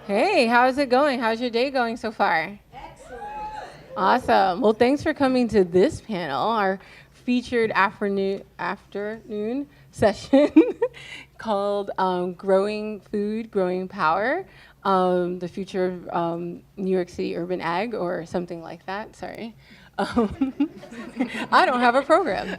Hey, how's it going? How's your day going so far? Excellent. Awesome. Well, thanks for coming to this panel, our featured afternoon session called Growing Food, Growing Power, the future of New York City urban ag, or something like that. Sorry. Um, I don't have a program.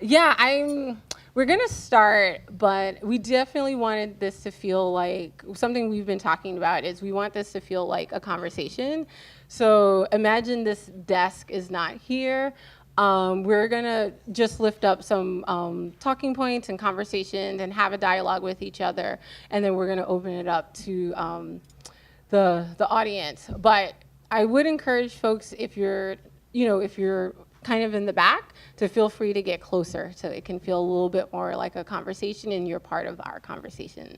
Yeah, we're gonna start, but we definitely wanted this to feel like something we've been talking about is we want this to feel like a conversation. So imagine this desk is not here. We're gonna just lift up some talking points and conversations and have a dialogue with each other, and then we're gonna open it up to the audience. But I would encourage folks, if you're kind of in the back, to feel free to get closer so it can feel a little bit more like a conversation and you're part of our conversation.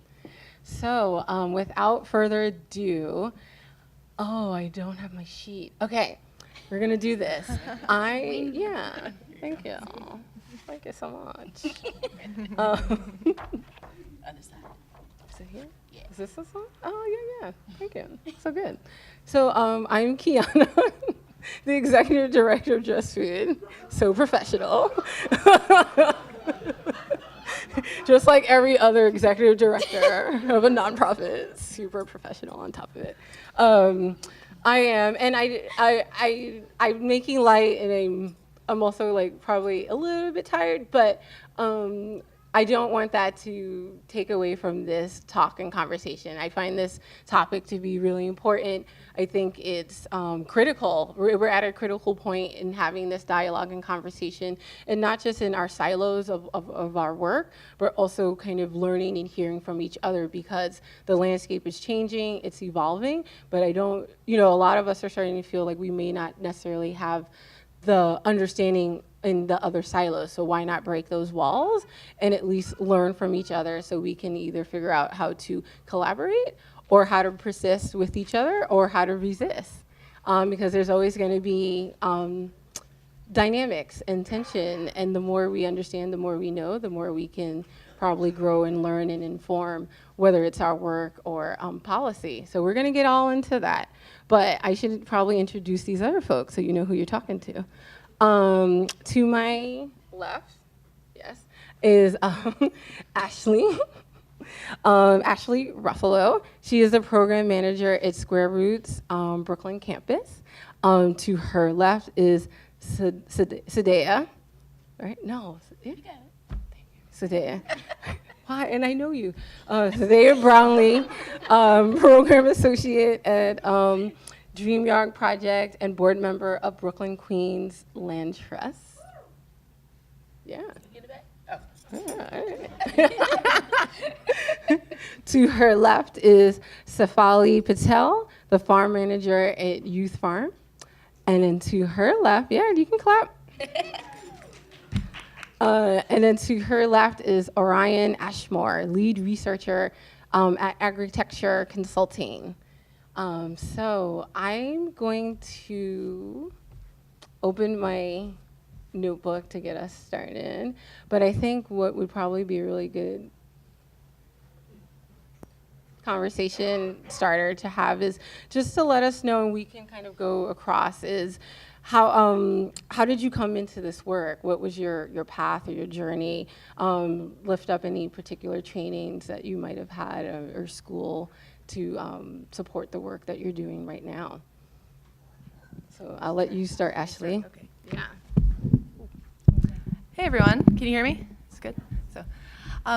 So without further ado, I don't have my sheet. Okay, we're gonna do this. Thank you. Thank you so much. Other side. Is it here? Yeah. Is this the song? Oh, yeah. Thank you. So good. So I'm Qiana, the executive director of Just Food. So professional. Just like every other executive director of a nonprofit, super professional on top of it. I am, and I'm making light, and I'm also like probably a little bit tired, but I don't want that to take away from this talk and conversation. I find this topic to be really important. I think it's critical. We're at a critical point in having this dialogue and conversation, and not just in our silos of our work, but also kind of learning and hearing from each other, because the landscape is changing, it's evolving, but a lot of us are starting to feel like we may not necessarily have the understanding in the other silos. So why not break those walls and at least learn from each other so we can either figure out how to collaborate or how to persist with each other or how to resist. Because there's always going to be dynamics and tension, and the more we understand, the more we know, the more we can probably grow and learn and inform, whether it's our work or policy. So we're going to get all into that. But I should probably introduce these other folks so you know who you're talking to. To my left, yes, is Ashley. Ashley Rafalow. She is the program manager at Square Roots Brooklyn campus. To her left is Sawdayah. Right? No. You got it. Thank you. Sawdayah. Why? And I know you. Sawdayah Brownlee, program associate at DreamYard project and board member of Brooklyn Queens Land Trust. Yeah. Get it back? Yeah. To her left is Shephali Patel, the farm manager at Youth Farm. And then to her left, yeah, you can clap. And then to her left is Orion Ashmore, lead researcher at Agritecture Consulting. So I'm going to open my notebook to get us started, but I think what would probably be a really good conversation starter to have is just to let us know, and we can kind of go across, is how did you come into this work? What was your path or your journey? Lift up any particular trainings that you might have had or school to support the work that you're doing right now. So I'll let you start, Ashley. Okay. Yeah. Hey everyone, can you hear me? It's good. So,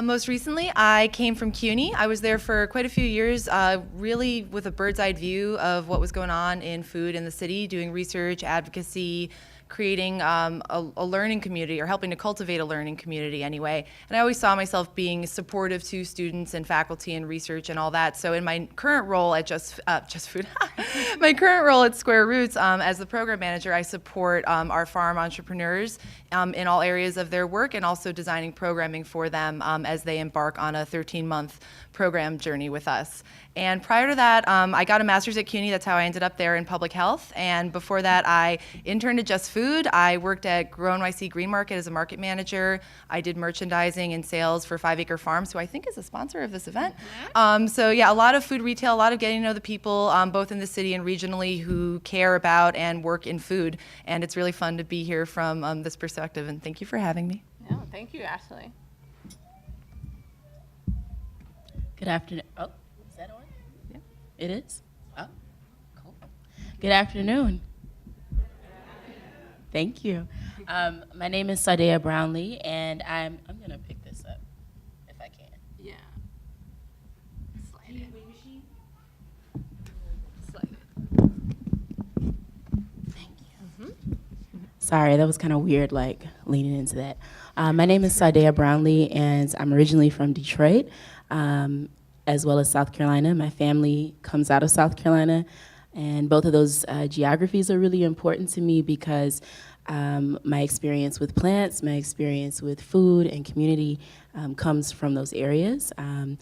most recently, I came from CUNY. I was there for quite a few years, really with a bird's eye view of what was going on in food in the city, doing research, advocacy, creating a learning community, or helping to cultivate a learning community anyway. And I always saw myself being supportive to students and faculty and research and all that. So in my current role at Just Food, my current role at Square Roots as the program manager, I support our farm entrepreneurs in all areas of their work, and also designing programming for them as they embark on a 13-month program journey with us. And prior to that, I got a master's at CUNY. That's how I ended up there in public health. And before that, I interned at Just food. I worked at NYC Green Market as a market manager. I did merchandising and sales for 5 Acre Farms, who I think is a sponsor of this event. So yeah, a lot of food retail, a lot of getting to know the people, both in the city and regionally, who care about and work in food. And it's really fun to be here from this perspective. And thank you for having me. Yeah, thank you, Ashley. Good afternoon. Oh, is that on? Yeah. It is? Oh, cool. Good afternoon. Thank you. My name is Sawdayah Brownlee, and I'm going to pick this up if I can. Yeah. Slide it. Slide it. Thank you. Sorry, that was kind of weird, like leaning into that. My name is Sawdayah Brownlee, and I'm originally from Detroit, as well as South Carolina. My family comes out of South Carolina, and both of those geographies are really important to me because my experience with plants, my experience with food and community comes from those areas. I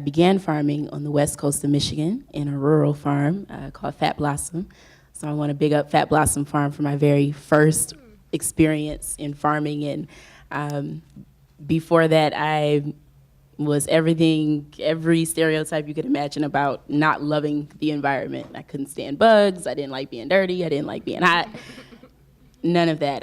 began farming on the west coast of Michigan in a rural farm called Fat Blossom. So I want to big up Fat Blossom Farm for my very first experience in farming. And before that, I was every stereotype you could imagine about not loving the environment. I couldn't stand bugs. I didn't like being dirty. I didn't like being hot. None of that.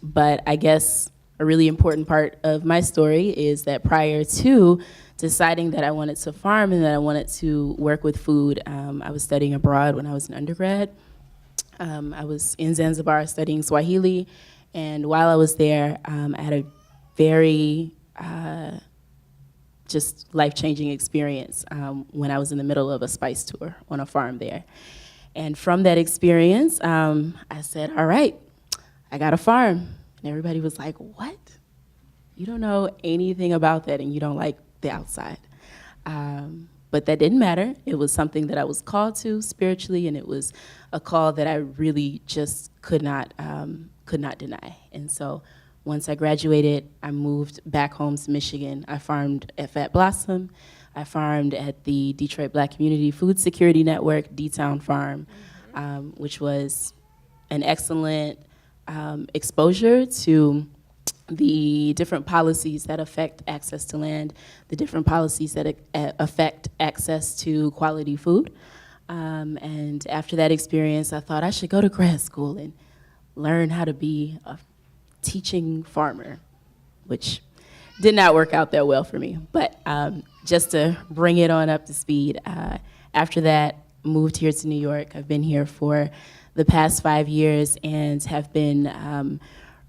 But I guess a really important part of my story is that prior to deciding that I wanted to farm and that I wanted to work with food, I was studying abroad when I was an undergrad. I was in Zanzibar studying Swahili, and while I was there, I had a very just life-changing experience when I was in the middle of a spice tour on a farm there. And from that experience, I said, all right, I got a farm. And everybody was like, what? You don't know anything about that and you don't like the outside. But that didn't matter. It was something that I was called to spiritually, and it was a call that I really just could not deny. And so once I graduated, I moved back home to Michigan. I farmed at Fat Blossom. I farmed at the Detroit Black Community Food Security Network, D-Town Farm, which was an excellent exposure to the different policies that affect access to land, the different policies that affect access to quality food. And after that experience, I thought I should go to grad school and learn how to be a teaching farmer, which did not work out that well for me. But just to bring it on up to speed, after that, moved here to New York. I've been here for the past 5 years and have been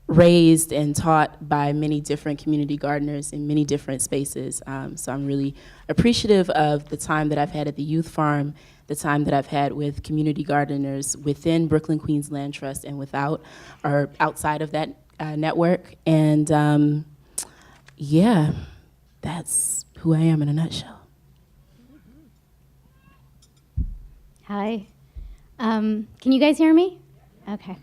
raised and taught by many different community gardeners in many different spaces. So I'm really appreciative of the time that I've had at the youth farm, the time that I've had with community gardeners within Brooklyn Queens Land Trust and without or outside of that network. And yeah, that's who I am in a nutshell. Hi. Can you guys hear me? Okay.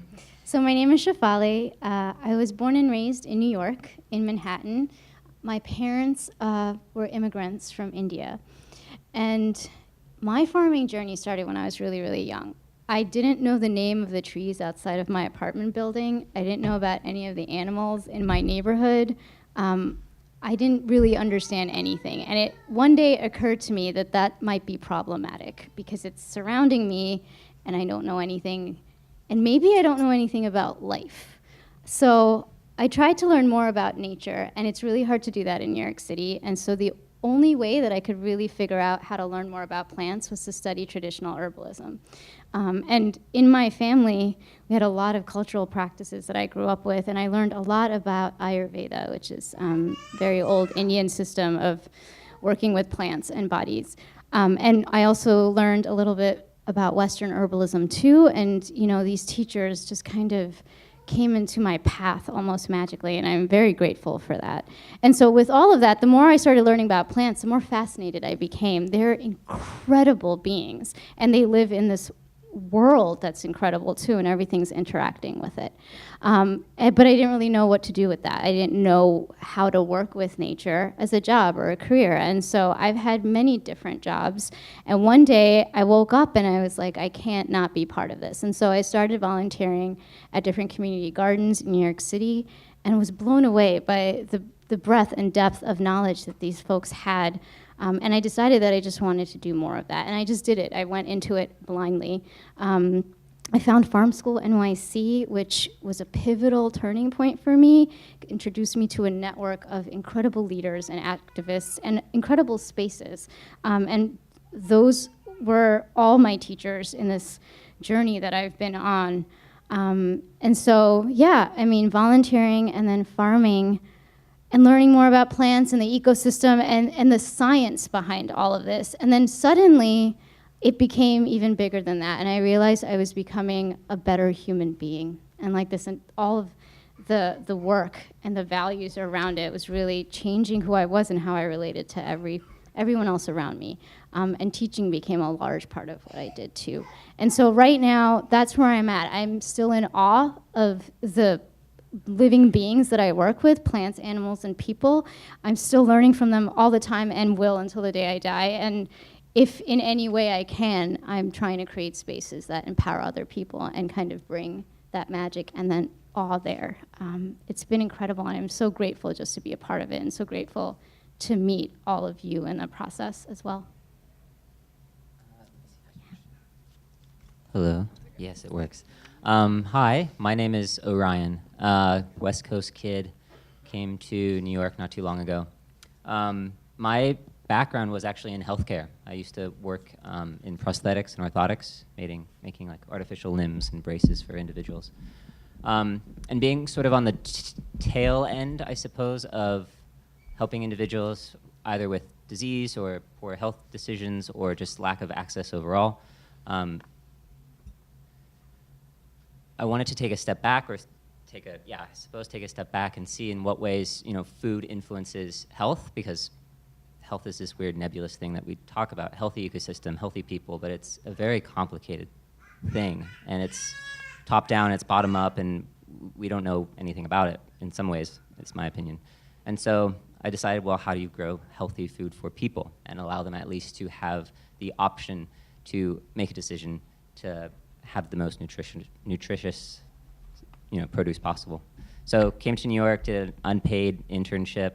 So my name is Shephali. I was born and raised in New York, in Manhattan. My parents were immigrants from India. And my farming journey started when I was really, really young. I didn't know the name of the trees outside of my apartment building. I didn't know about any of the animals in my neighborhood. I didn't really understand anything. And it one day occurred to me that that might be problematic because it's surrounding me and I don't know anything. And maybe I don't know anything about life. So I tried to learn more about nature, and it's really hard to do that in New York City. And so the only way that I could really figure out how to learn more about plants was to study traditional herbalism. And in my family, we had a lot of cultural practices that I grew up with, and I learned a lot about Ayurveda, which is a very old Indian system of working with plants and bodies. And I also learned a little bit about Western herbalism too, and these teachers just kind of came into my path almost magically, and I'm very grateful for that. And so with all of that, the more I started learning about plants, the more fascinated I became. They're incredible beings, and they live in this world that's incredible too, and everything's interacting with it. But I didn't really know what to do with that. I didn't know how to work with nature as a job or a career. And so I've had many different jobs. And one day I woke up and I was like, I can't not be part of this. And so I started volunteering at different community gardens in New York City and was blown away by the breadth and depth of knowledge that these folks had. And I decided that I just wanted to do more of that. And I just did it. I went into it blindly. I found Farm School NYC, which was a pivotal turning point for me. It introduced me to a network of incredible leaders and activists and incredible spaces. And those were all my teachers in this journey that I've been on. And so, yeah, I mean, volunteering and then farming and learning more about plants and the ecosystem and the science behind all of this. And then suddenly, it became even bigger than that. And I realized I was becoming a better human being. And like this, and all of the work and the values around it was really changing who I was and how I related to everyone else around me. And teaching became a large part of what I did too. And so right now, that's where I'm at. I'm still in awe of the living beings that I work with, plants, animals, and people. I'm still learning from them all the time and will until the day I die. And if in any way I can, I'm trying to create spaces that empower other people and kind of bring that magic and then awe there. It's been incredible, and I'm so grateful just to be a part of it and so grateful to meet all of you in the process as well. Hello. Yes, it works. Hi, my name is Orion. West Coast kid, came to New York not too long ago. My background was actually in healthcare. I used to work in prosthetics and orthotics, making like artificial limbs and braces for individuals. And being sort of on the tail end, I suppose, of helping individuals either with disease or poor health decisions or just lack of access overall. I wanted to take a step back, or take a step back and see in what ways, food influences health, because health is this weird nebulous thing that we talk about, healthy ecosystem, healthy people, but it's a very complicated thing, and it's top down, it's bottom up, and we don't know anything about it in some ways, it's my opinion. And so I decided, well, how do you grow healthy food for people and allow them at least to have the option to make a decision to have the most nutritious produce possible. So came to New York, did an unpaid internship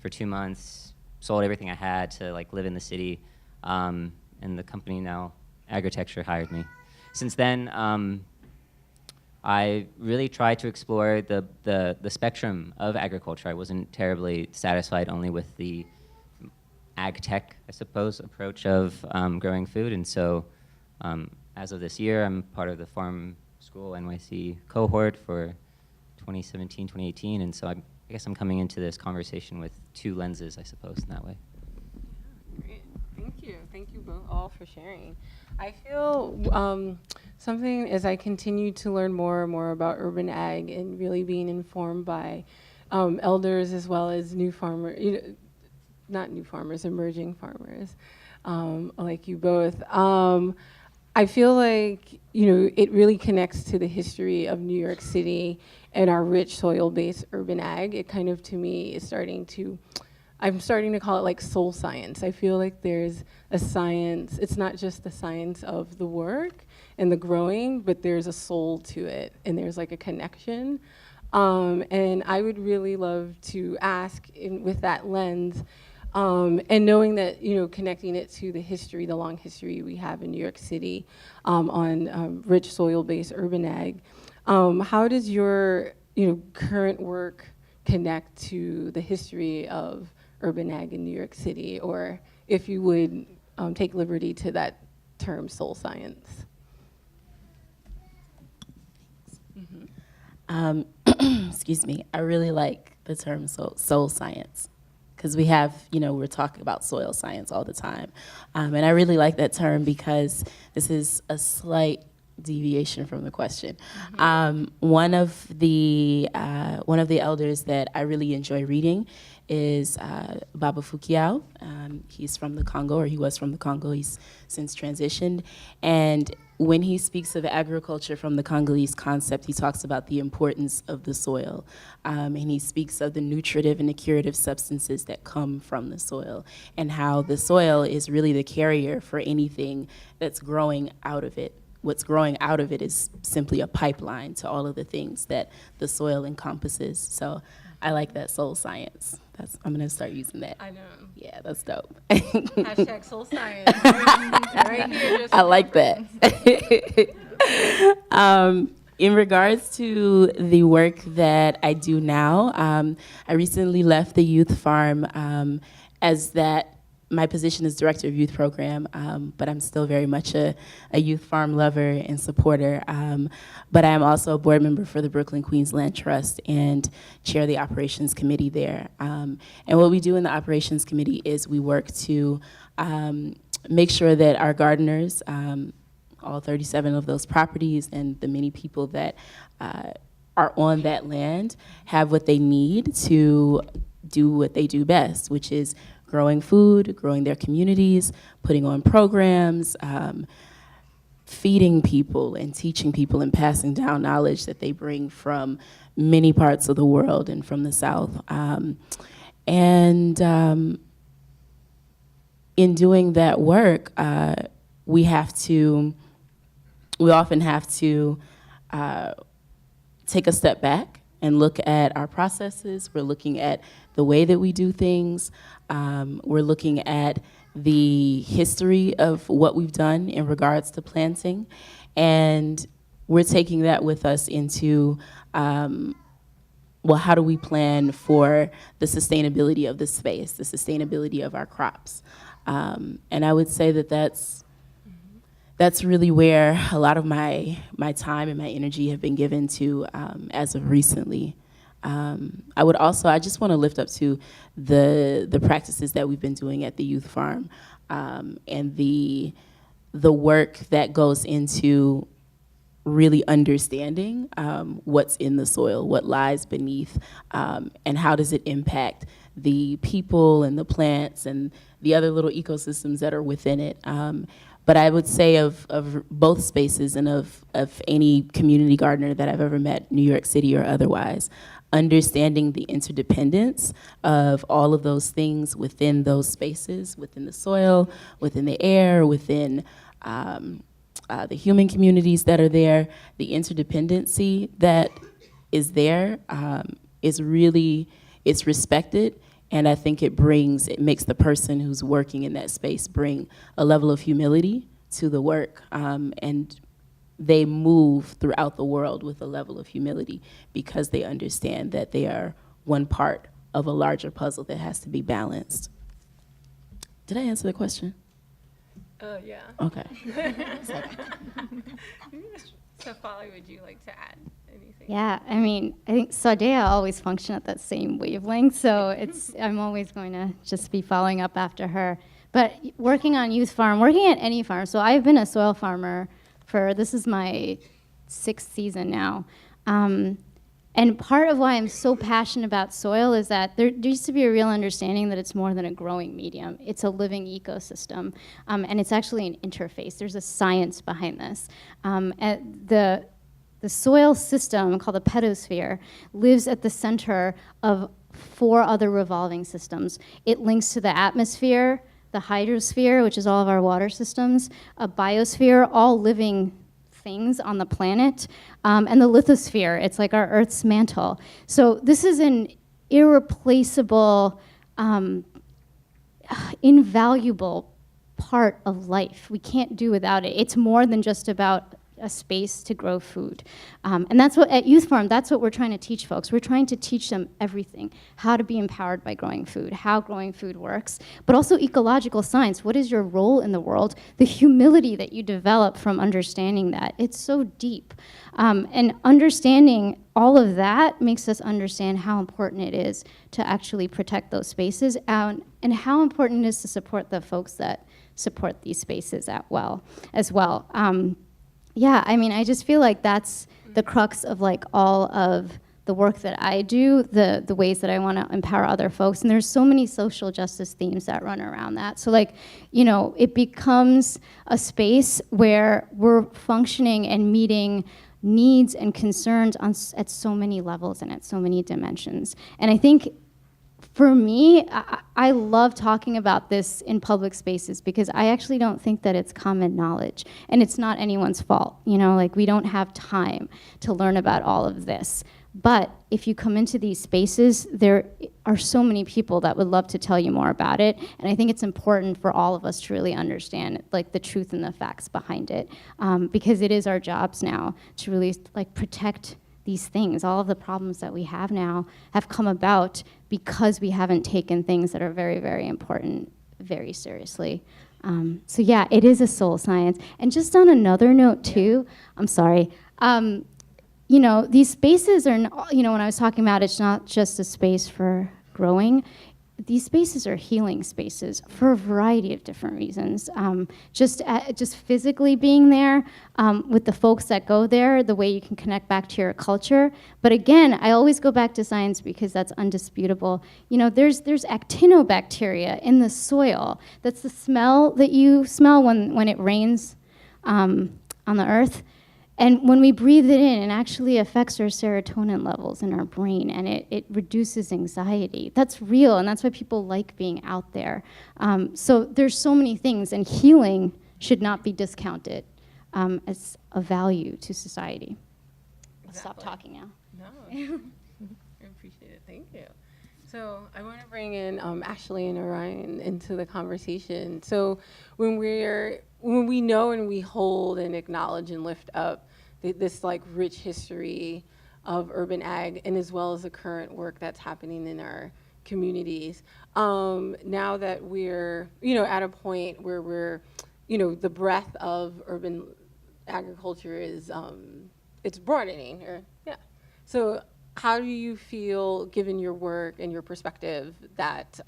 for 2 months, sold everything I had to live in the city, and the company now, Agritecture, hired me. Since then, I really tried to explore the spectrum of agriculture. I wasn't terribly satisfied only with the ag tech, I suppose, approach of growing food, and so as of this year, I'm part of the Farm School NYC cohort for 2017, 2018, and so I guess I'm coming into this conversation with two lenses, I suppose, in that way. Great. Thank you both all for sharing. I feel something as I continue to learn more and more about urban ag and really being informed by elders as well as new farmers, not new farmers, emerging farmers, like you both. I feel like, it really connects to the history of New York City and our rich soil-based urban ag. It kind of, to me, is I'm starting to call it like soul science. I feel like there's a science, it's not just the science of the work and the growing, but there's a soul to it, and there's like a connection. And I would really love to ask with that lens, and knowing that, connecting it to the history, the long history we have in New York City on rich soil-based urban ag, how does your, current work connect to the history of urban ag in New York City, or if you would take liberty to that term, soul science? Excuse me, I really like the term soul science, because we have, we're talking about soil science all the time. And I really like that term because this is a slight deviation from the question. One of the elders that I really enjoy reading is Baba Fukiao. He's from the Congo, or he was from the Congo. He's since transitioned. And when he speaks of agriculture from the Congolese concept, he talks about the importance of the soil. And he speaks of the nutritive and the curative substances that come from the soil, and how the soil is really the carrier for anything that's growing out of it. What's growing out of it is simply a pipeline to all of the things that the soil encompasses. So I like that soul science. I'm gonna start using that. I know. Yeah, that's dope. Hashtag soul science. Right here, just I like that. In regards to the work that I do now, I recently left the youth farm as that. My position is director of youth program, but I'm still very much a youth farm lover and supporter. But I am also a board member for the Brooklyn Queens Land Trust and chair the operations committee there. And what we do in the operations committee is we work to make sure that our gardeners, all 37 of those properties, and the many people that are on that land have what they need to do what they do best, which is growing food, growing their communities, putting on programs, feeding people and teaching people and passing down knowledge that they bring from many parts of the world and from the South. In doing that work, we often have to take a step back and look at our processes. We're looking at the way that we do things. We're looking at the history of what we've done in regards to planting. And we're taking that with us into, how do we plan for the sustainability of the space, the sustainability of our crops? And I would say that that's really where a lot of my time and my energy have been given to as of recently. I just want to lift up to the practices that we've been doing at the youth farm, and the work that goes into really understanding what's in the soil, what lies beneath, and how does it impact the people and the plants and the other little ecosystems that are within it. But I would say of both spaces and of any community gardener that I've ever met, New York City or otherwise, understanding the interdependence of all of those things within those spaces, within the soil, within the air, within the human communities that are there, the interdependency that is there is really, it's respected. And I think it makes the person who's working in that space bring a level of humility to the work. And they move throughout the world with a level of humility because they understand that they are one part of a larger puzzle that has to be balanced. Did I answer the question? Yeah. Okay. Shephali, would you like to add anything? Yeah, I mean, I think Sawdayah always function at that same wavelength, so I'm always going to just be following up after her. But working on youth farm, working at any farm, so I've been a soil farmer this is my 6th season now. And part of why I'm so passionate about soil is that there used to be a real understanding that it's more than a growing medium. It's a living ecosystem, and it's actually an interface. There's a science behind this. The soil system, called the pedosphere, lives at the center of 4 other revolving systems. It links to the atmosphere, the hydrosphere, which is all of our water systems, a biosphere, all living things on the planet, and the lithosphere, it's like our Earth's mantle. So this is an irreplaceable, invaluable part of life. We can't do without it. It's more than just about a space to grow food. And that's what, at Youth Farm, that's what we're trying to teach folks. We're trying to teach them everything, how to be empowered by growing food, how growing food works, but also ecological science. What is your role in the world? The humility that you develop from understanding that. It's so deep. And understanding all of that makes us understand how important it is to actually protect those spaces, and how important it is to support the folks that support these spaces as well. Yeah, I mean, I just feel like that's the crux of like all of the work that I do, the ways that I want to empower other folks. And there's so many social justice themes that run around that. So like, you know, it becomes a space where we're functioning and meeting needs and concerns at so many levels and at so many dimensions. And I think for me, I love talking about this in public spaces because I actually don't think that it's common knowledge, and it's not anyone's fault. You know, like we don't have time to learn about all of this. But if you come into these spaces, there are so many people that would love to tell you more about it, and I think it's important for all of us to really understand like the truth and the facts behind it, because it is our jobs now to really like protect these things. All of the problems that we have now have come about because we haven't taken things that are very, very important very seriously. So yeah, it is a soul science. And just on another note too, I'm sorry, you know, these spaces are, you know, when I was talking about it's not just a space for growing, these spaces are healing spaces for a variety of different reasons. Just physically being there with the folks that go there, the way you can connect back to your culture. But again, I always go back to science because that's undisputable. You know, there's actinobacteria in the soil. That's the smell that you smell when it rains on the earth. And when we breathe it in, it actually affects our serotonin levels in our brain, and it reduces anxiety. That's real, and that's why people like being out there. So there's so many things, and healing should not be discounted as a value to society. I'll stop talking now. No, I appreciate it. Thank you. So I want to bring in Ashley and Orion into the conversation. So when we know and we hold and acknowledge and lift up this like rich history of urban ag, and as well as the current work that's happening in our communities, now that we're, you know, at a point where we're, you know, the breadth of urban agriculture is it's broadening, or yeah. So how do you feel, given your work and your perspective, that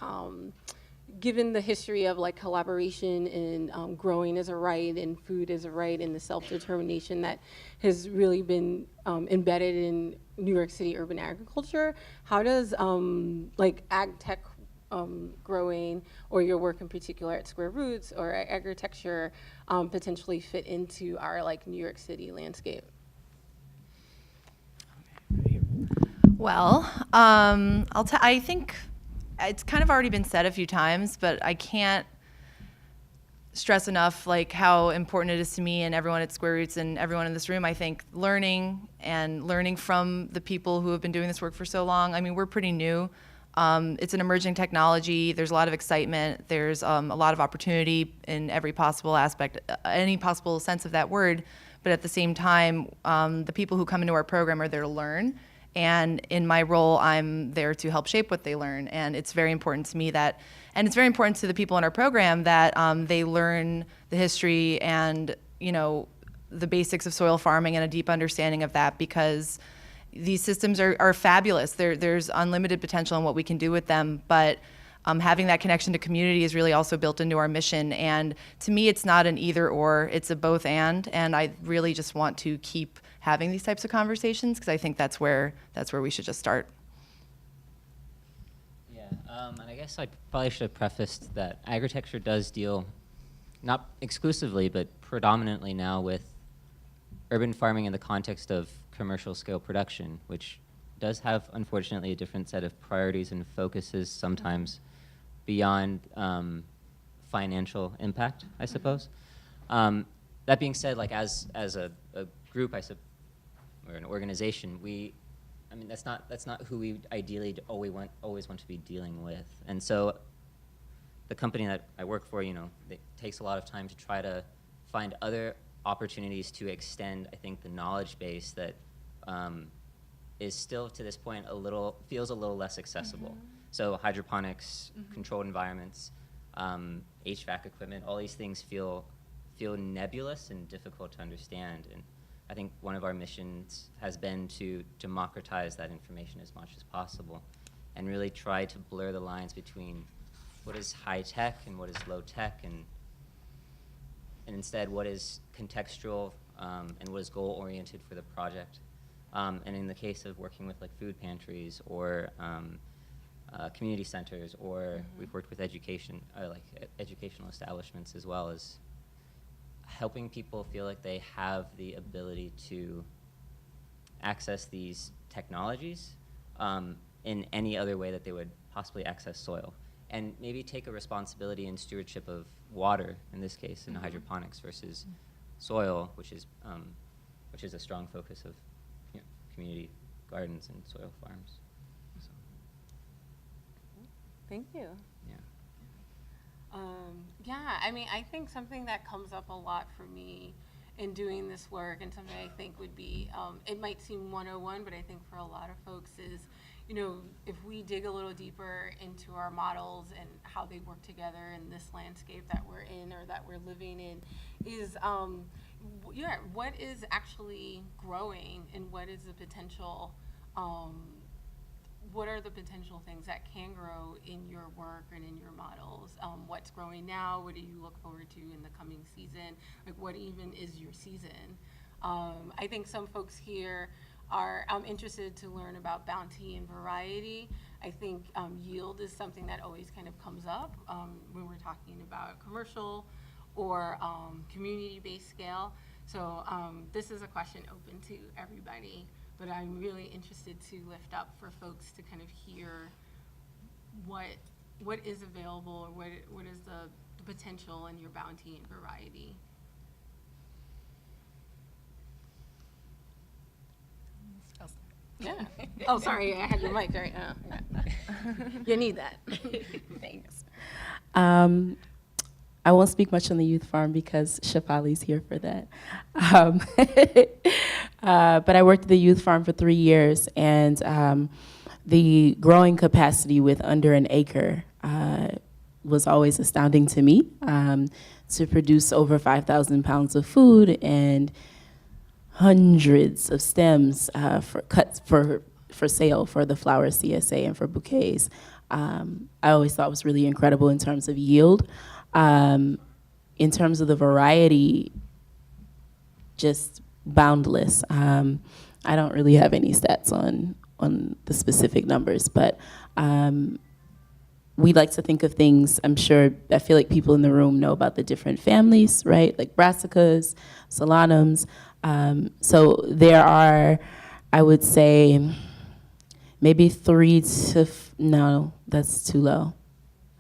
given the history of like collaboration and growing as a right and food as a right and the self-determination that has really been embedded in New York City urban agriculture, how does like ag tech growing, or your work in particular at Square Roots or at Agritecture, potentially fit into our like New York City landscape? Well, I think it's kind of already been said a few times, but I can't stress enough like how important it is to me and everyone at Square Roots and everyone in this room. I think learning from the people who have been doing this work for so long. I mean, we're pretty new. It's an emerging technology. There's a lot of excitement. There's a lot of opportunity in every possible aspect, any possible sense of that word. But at the same time, the people who come into our program are there to learn. And in my role, I'm there to help shape what they learn. And it's very important to me that, and it's very important to the people in our program that they learn the history and, you know, the basics of soil farming and a deep understanding of that, because these systems are fabulous. There's unlimited potential in what we can do with them, but having that connection to community is really also built into our mission. And to me, it's not an either or, it's a both and I really just want to keep having these types of conversations because I think that's where we should just start. Yeah, and I guess I probably should have prefaced that Agritecture does deal, not exclusively, but predominantly now with urban farming in the context of commercial scale production, which does have, unfortunately, a different set of priorities and focuses sometimes beyond financial impact, I suppose. That being said, like as a group, or an organization, I mean, that's not who we ideally always want to be dealing with. And so the company that I work for, you know, it takes a lot of time to try to find other opportunities to extend, I think, the knowledge base that is still to this point feels a little less accessible. Mm-hmm. So hydroponics, mm-hmm. controlled environments, HVAC equipment, all these things feel nebulous and difficult to understand. And I think one of our missions has been to democratize that information as much as possible and really try to blur the lines between what is high tech and what is low tech, and instead what is contextual and what is goal-oriented for the project. And in the case of working with like food pantries or community centers, or we've worked with educational establishments as well, as helping people feel like they have the ability to access these technologies in any other way that they would possibly access soil, and maybe take a responsibility and stewardship of water, in this case, in hydroponics versus soil, which is a strong focus of community gardens and soil farms. So, Thank you. yeah. Yeah, I mean, I think something that comes up a lot for me in doing this work, and something I think would be, it might seem 101, but I think for a lot of folks is, if we dig a little deeper into our models and how they work together in this landscape that we're in or that we're living in, is, what is actually growing, and what is the potential, what are the potential things that can grow in your work and in your models? What's growing now? What do you look forward to in the coming season? Like, what even is your season? I think some folks here are interested to learn about bounty and variety. I think yield is something that always kind of comes up when we're talking about commercial or community-based scale. So this is a question open to everybody, but I'm really interested to lift up for folks to kind of hear what is available, or what is the potential in your bounty and variety. Yeah. Oh, sorry, I had your mic right now. You need that. Thanks. I won't speak much on the youth farm because Shephali's here for that. But I worked at the youth farm for 3 years, and the growing capacity with under an acre was always astounding to me, to produce over 5,000 pounds of food and hundreds of stems for sale for the flower CSA and for bouquets. I always thought was really incredible in terms of yield. In terms of the variety, just boundless. I don't really have any stats on the specific numbers, but we like to think of things, I feel like people in the room know about the different families, right? Like brassicas, solanums. So there are, I would say, maybe no, that's too low.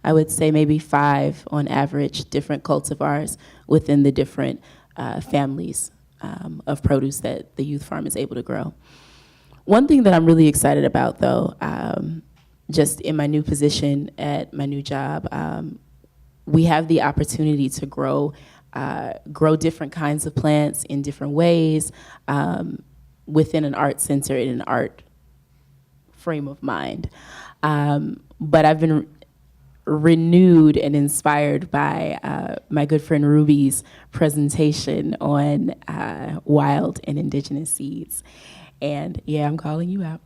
I would say maybe 5 on average different cultivars within the different families of produce that the youth farm is able to grow. One thing that I'm really excited about, though, just in my new position at my new job, we have the opportunity to grow different kinds of plants in different ways within an art center, in an art frame of mind. But I've been renewed and inspired by my good friend Ruby's presentation on wild and indigenous seeds. And yeah, I'm calling you out.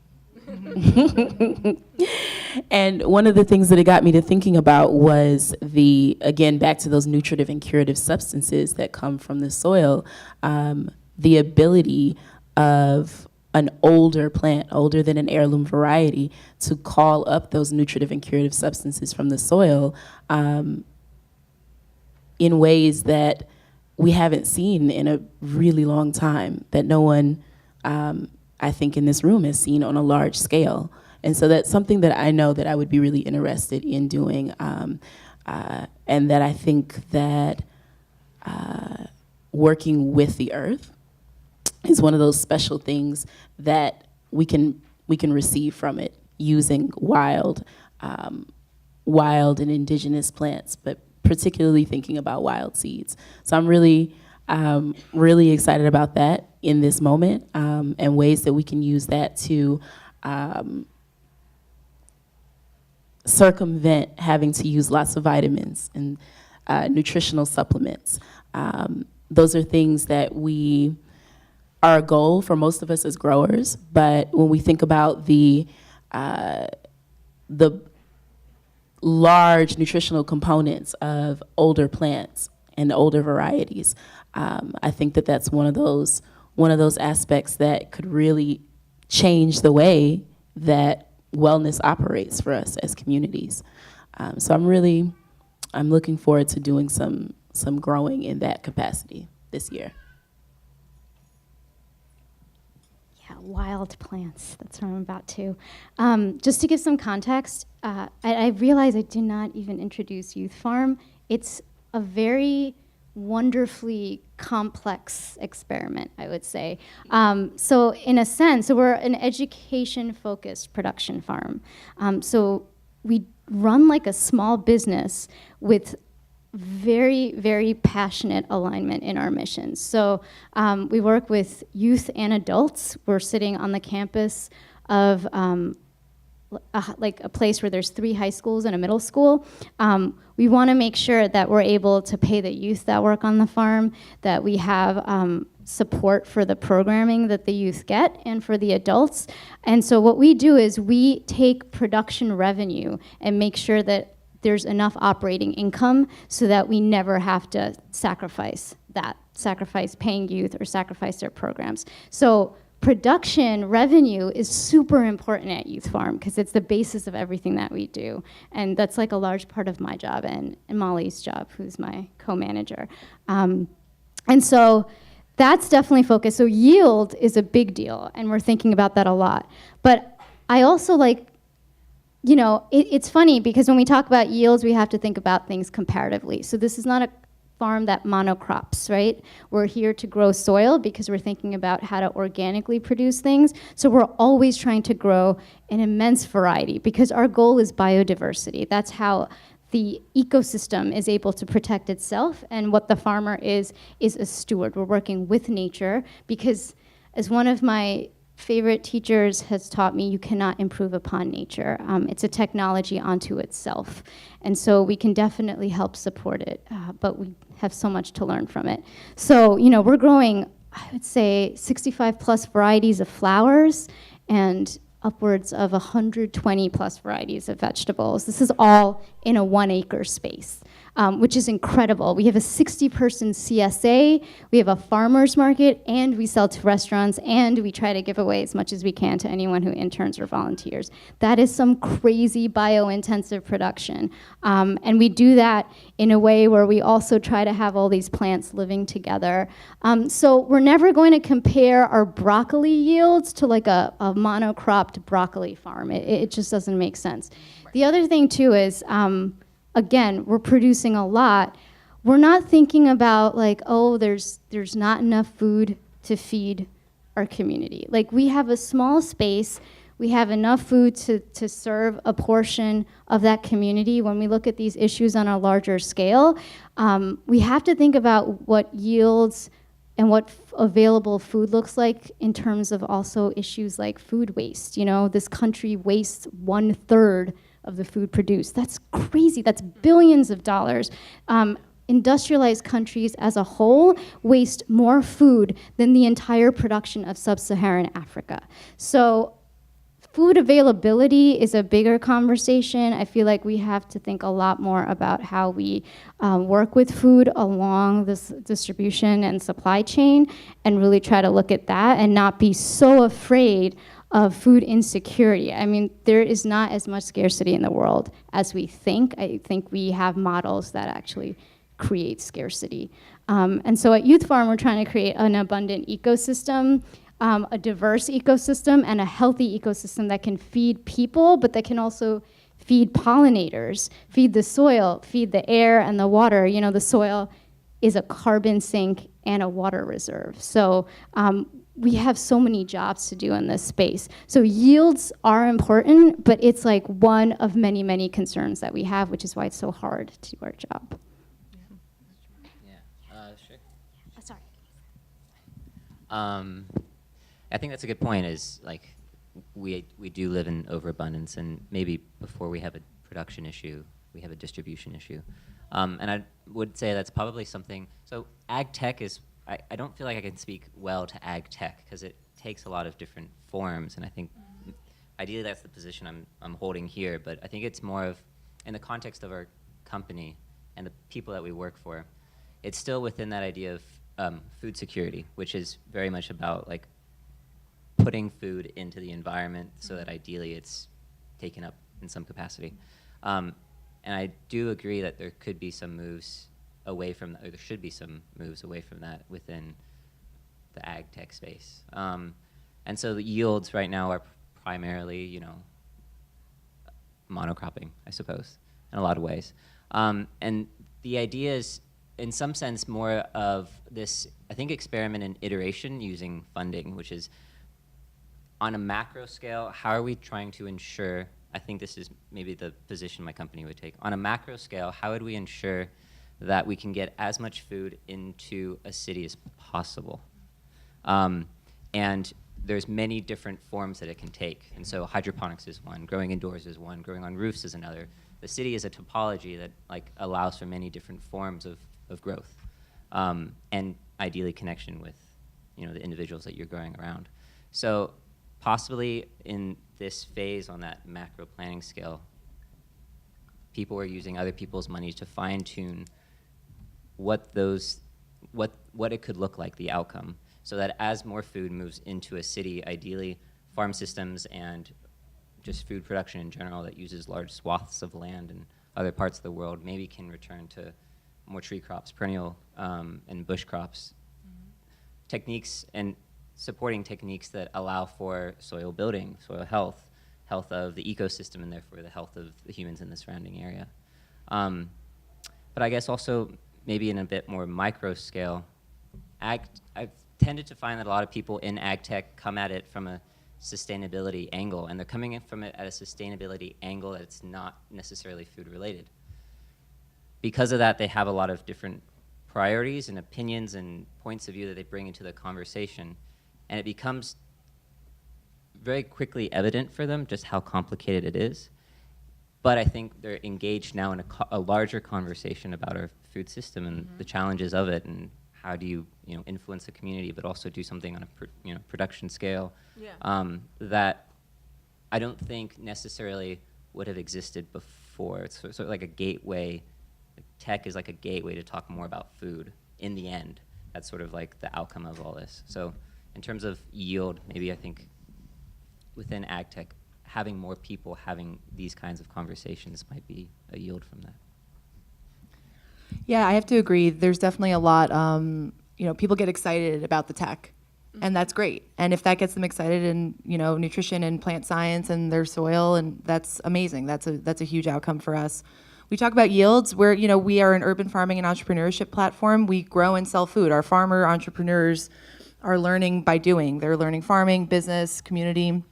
And one of the things that it got me to thinking about was again, back to those nutritive and curative substances that come from the soil, the ability of an older plant, older than an heirloom variety, to call up those nutritive and curative substances from the soil in ways that we haven't seen in a really long time, that no one, I think, in this room has seen on a large scale. And so that's something that I know that I would be really interested in doing, and that I think that working with the earth is one of those special things that we can receive from it, using wild and indigenous plants, but particularly thinking about wild seeds. So I'm really excited about that in this moment, and ways that we can use that to circumvent having to use lots of vitamins and nutritional supplements. Those are things that are a goal for most of us as growers, but when we think about the large nutritional components of older plants and older varieties. I think that that's one of those aspects that could really change the way that wellness operates for us as communities. So I'm looking forward to doing some growing in that capacity this year. Yeah, wild plants. That's what I'm about to. Just to give some context, I realized I did not even introduce Youth Farm. It's a very wonderfully complex experiment, I would say. So in a sense, we're an education-focused production farm. So we run like a small business with very, very passionate alignment in our mission. So we work with youth and adults. We're sitting on the campus of like a place where there's 3 high schools and a middle school. We want to make sure that we're able to pay the youth that work on the farm, that we have support for the programming that the youth get and for the adults. And so what we do is we take production revenue and make sure that there's enough operating income so that we never have to sacrifice paying youth or sacrifice their programs. So production revenue is super important at Youth Farm because it's the basis of everything that we do. And that's like a large part of my job and Molly's job, who's my co-manager. And so that's definitely focused. So yield is a big deal, and we're thinking about that a lot. But I also it's funny because when we talk about yields, we have to think about things comparatively. So this is not a farm that monocrops, right? We're here to grow soil because we're thinking about how to organically produce things. So we're always trying to grow an immense variety because our goal is biodiversity. That's how the ecosystem is able to protect itself, and what the farmer is a steward. We're working with nature because, as one of my favorite teachers has taught me, you cannot improve upon nature. It's a technology unto itself. And so we can definitely help support it, but we have so much to learn from it. So, we're growing, I would say, 65 plus varieties of flowers and upwards of 120 plus varieties of vegetables. This is all in a 1 acre space, which is incredible. We have a 60-person CSA, we have a farmer's market, and we sell to restaurants, and we try to give away as much as we can to anyone who interns or volunteers. That is some crazy bio-intensive production. And we do that in a way where we also try to have all these plants living together. So we're never going to compare our broccoli yields to like a monocropped broccoli farm. It just doesn't make sense. Right. The other thing too is, again, we're producing a lot. We're not thinking about like, oh, there's not enough food to feed our community. Like, we have a small space, we have enough food to serve a portion of that community. When we look at these issues on a larger scale, we have to think about what yields and what available food looks like in terms of also issues like food waste. This country wastes 1/3 of the food produced. That's crazy. That's billions of dollars. Industrialized countries as a whole waste more food than the entire production of sub-Saharan Africa. So food availability is a bigger conversation. I feel like we have to think a lot more about how we work with food along this distribution and supply chain, and really try to look at that and not be so afraid of food insecurity. I mean, there is not as much scarcity in the world as we think. I think we have models that actually create scarcity. And so at Youth Farm, we're trying to create an abundant ecosystem, a diverse ecosystem, and a healthy ecosystem that can feed people, but that can also feed pollinators, feed the soil, feed the air and the water. The soil is a carbon sink and a water reserve. So we have so many jobs to do in this space. So yields are important, but it's like one of many, many concerns that we have, which is why it's so hard to do our job. Sure. Sorry. I think that's a good point, is like we do live in overabundance, and maybe before we have a production issue, we have a distribution issue. And I would say that's probably something, so ag tech is, I don't feel like I can speak well to ag tech because it takes a lot of different forms, and I think ideally that's the position I'm holding here, but I think it's more of, in the context of our company and the people that we work for, it's still within that idea of food security, which is very much about like putting food into the environment so that ideally it's taken up in some capacity. And I do agree that there could be some moves away from that, or there should be some moves away from that within the ag tech space. And so the yields right now are primarily, you know, monocropping, I suppose, in a lot of ways. And the idea is, in some sense, more of this, I think, experiment and iteration using funding, which is on a macro scale, how are we trying to ensure, I think this is maybe the position my company would take, on a macro scale, how would we ensure that we can get as much food into a city as possible? And there's many different forms that it can take. And so hydroponics is one, growing indoors is one, growing on roofs is another. The city is a topology that like allows for many different forms of growth, and ideally connection with, you know, the individuals that you're growing around. So possibly in this phase on that macro planning scale, people are using other people's money to fine tune what it could look like, the outcome, so that as more food moves into a city, ideally farm systems and just food production in general that uses large swaths of land in other parts of the world maybe can return to more tree crops, perennial and bush crops. Techniques and supporting techniques that allow for soil building, soil health, health of the ecosystem, and therefore the health of the humans in the surrounding area. But I guess also maybe in a bit more micro scale, I've tended to find that a lot of people in ag tech come at it from a sustainability angle, and they're coming in from it at a sustainability angle that's not necessarily food related. Because of that, they have a lot of different priorities and opinions and points of view that they bring into the conversation, and it becomes very quickly evident for them just how complicated it is. But I think they're engaged now in a larger conversation about our food system and the challenges of it, and how do you influence the community, but also do something on a production scale that I don't think necessarily would have existed before. It's sort of like a gateway. Tech is like a gateway to talk more about food in the end. That's sort of like the outcome of all this. So in terms of yield, maybe I think within ag tech, having more people having these kinds of conversations might be a yield from that. Yeah, I have to agree. There's definitely a lot, people get excited about the tech, and that's great. And if that gets them excited in, nutrition and plant science and their soil, and that's amazing. That's a huge outcome for us. We talk about yields. We are an urban farming and entrepreneurship platform. We grow and sell food. Our farmer entrepreneurs are learning by doing. They're learning farming, business, community,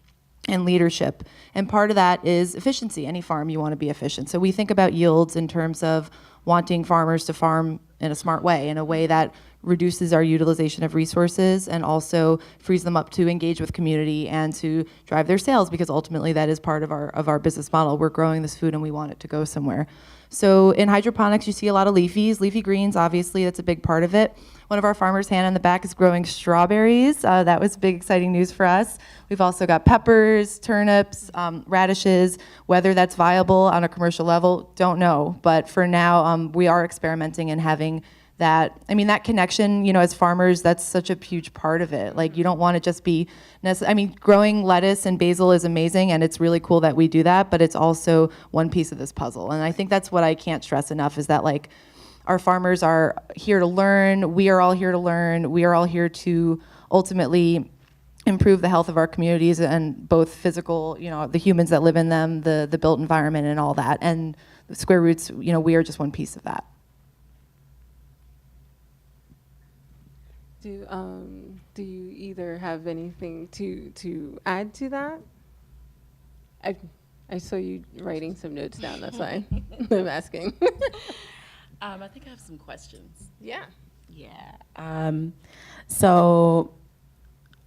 and leadership. And part of that is efficiency. Any farm, you want to be efficient. So we think about yields in terms of wanting farmers to farm in a smart way, in a way that reduces our utilization of resources and also frees them up to engage with community and to drive their sales, because ultimately that is part of our business model. We're growing this food and we want it to go somewhere. So in hydroponics, you see a lot of leafy greens, obviously, that's a big part of it. One of our farmers, Hannah, in the back is growing strawberries. That was big, exciting news for us. We've also got peppers, turnips, radishes. Whether that's viable on a commercial level, don't know. But for now, we are experimenting and having that connection, as farmers, that's such a huge part of it. Like, you don't want to just be, growing lettuce and basil is amazing, and it's really cool that we do that, but it's also one piece of this puzzle. And I think that's what I can't stress enough, is that, like, our farmers are here to learn, we are all here to learn, we are all here to ultimately improve the health of our communities, and both physical, the humans that live in them, the built environment and all that. And Square Roots, we are just one piece of that. Do you either have anything to add to that? I saw you writing some notes down. That's why I'm asking. I think I have some questions. Yeah. So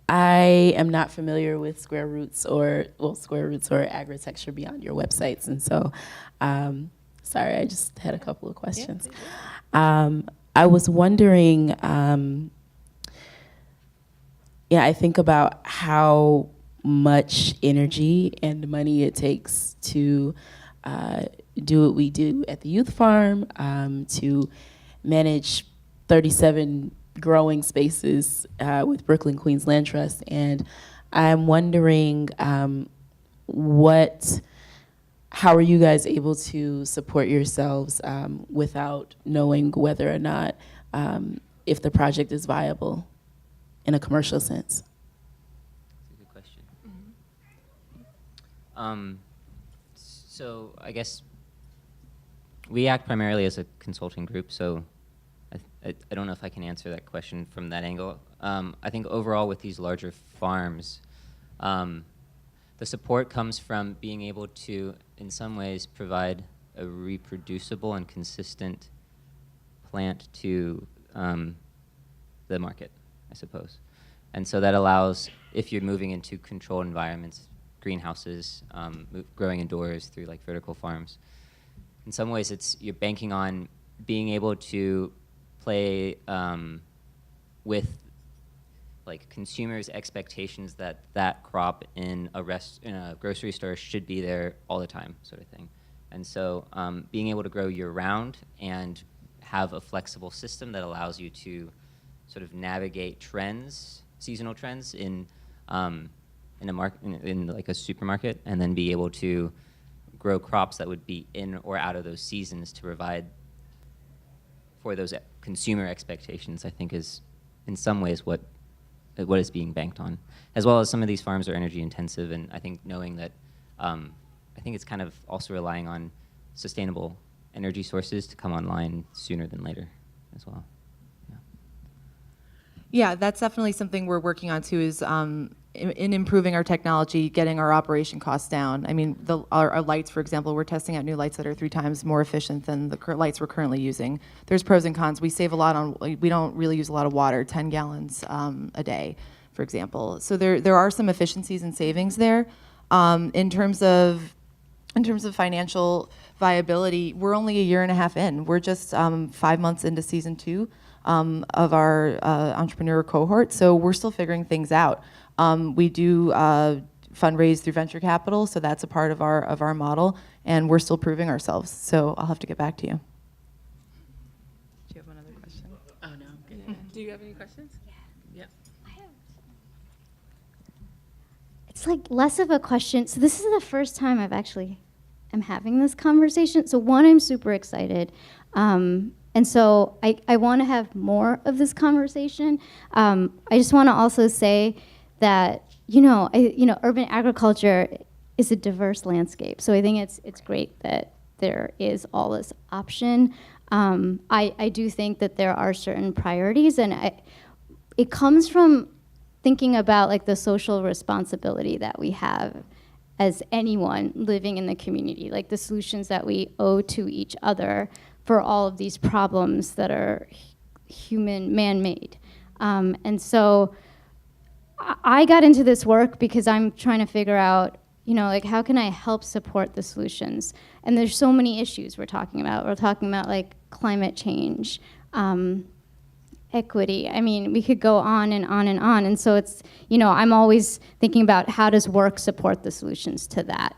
I am not familiar with Square Roots or Agritecture beyond your websites, and so sorry, I just had a couple of questions. I was wondering. I think about how much energy and money it takes to do what we do at the youth farm, to manage 37 growing spaces with Brooklyn Queens Land Trust, and I'm wondering how are you guys able to support yourselves without knowing whether or not if the project is viable in a commercial sense? That's a good question. So I guess we act primarily as a consulting group, so I don't know if I can answer that question from that angle. I think overall with these larger farms, the support comes from being able to, in some ways, provide a reproducible and consistent plant to the market, I suppose. And so that allows, if you're moving into controlled environments, greenhouses, growing indoors through like vertical farms, in some ways you're banking on being able to play with like consumers' expectations that that crop in a grocery store should be there all the time, sort of thing. And so being able to grow year-round and have a flexible system that allows you to sort of navigate trends, seasonal trends in like a supermarket, and then be able to grow crops that would be in or out of those seasons to provide for those consumer expectations, I think is in some ways what is being banked on. As well as some of these farms are energy intensive, and I think knowing that, I think it's kind of also relying on sustainable energy sources to come online sooner than later as well. Yeah, that's definitely something we're working on too, is in improving our technology, getting our operation costs down. I mean, our lights, for example, we're testing out new lights that are 3 times more efficient than the lights we're currently using. There's pros and cons. We save a lot on, we don't really use a lot of water, 10 gallons a day, for example. So there are some efficiencies and savings there. In terms of financial viability, we're only a year and a half in. We're just 5 months into season 2 of our entrepreneur cohort, so we're still figuring things out. We do fundraise through venture capital, so that's a part of our model, and we're still proving ourselves. So I'll have to get back to you. Do you have another question? Oh, no. Yeah. Do you have any questions? Yeah. It's like less of a question. So this is the first time I'm having this conversation. So one, I'm super excited. And so I want to have more of this conversation. I just want to also say that, urban agriculture is a diverse landscape. So I think it's great that there is all this option. I do think that there are certain priorities, and it comes from thinking about like the social responsibility that we have as anyone living in the community, like the solutions that we owe to each other for all of these problems that are human, man-made. And so I got into this work because I'm trying to figure out, like how can I help support the solutions? And there's so many issues we're talking about. We're talking about like climate change, equity. I mean, we could go on and on and on. And so it's, I'm always thinking about how does work support the solutions to that.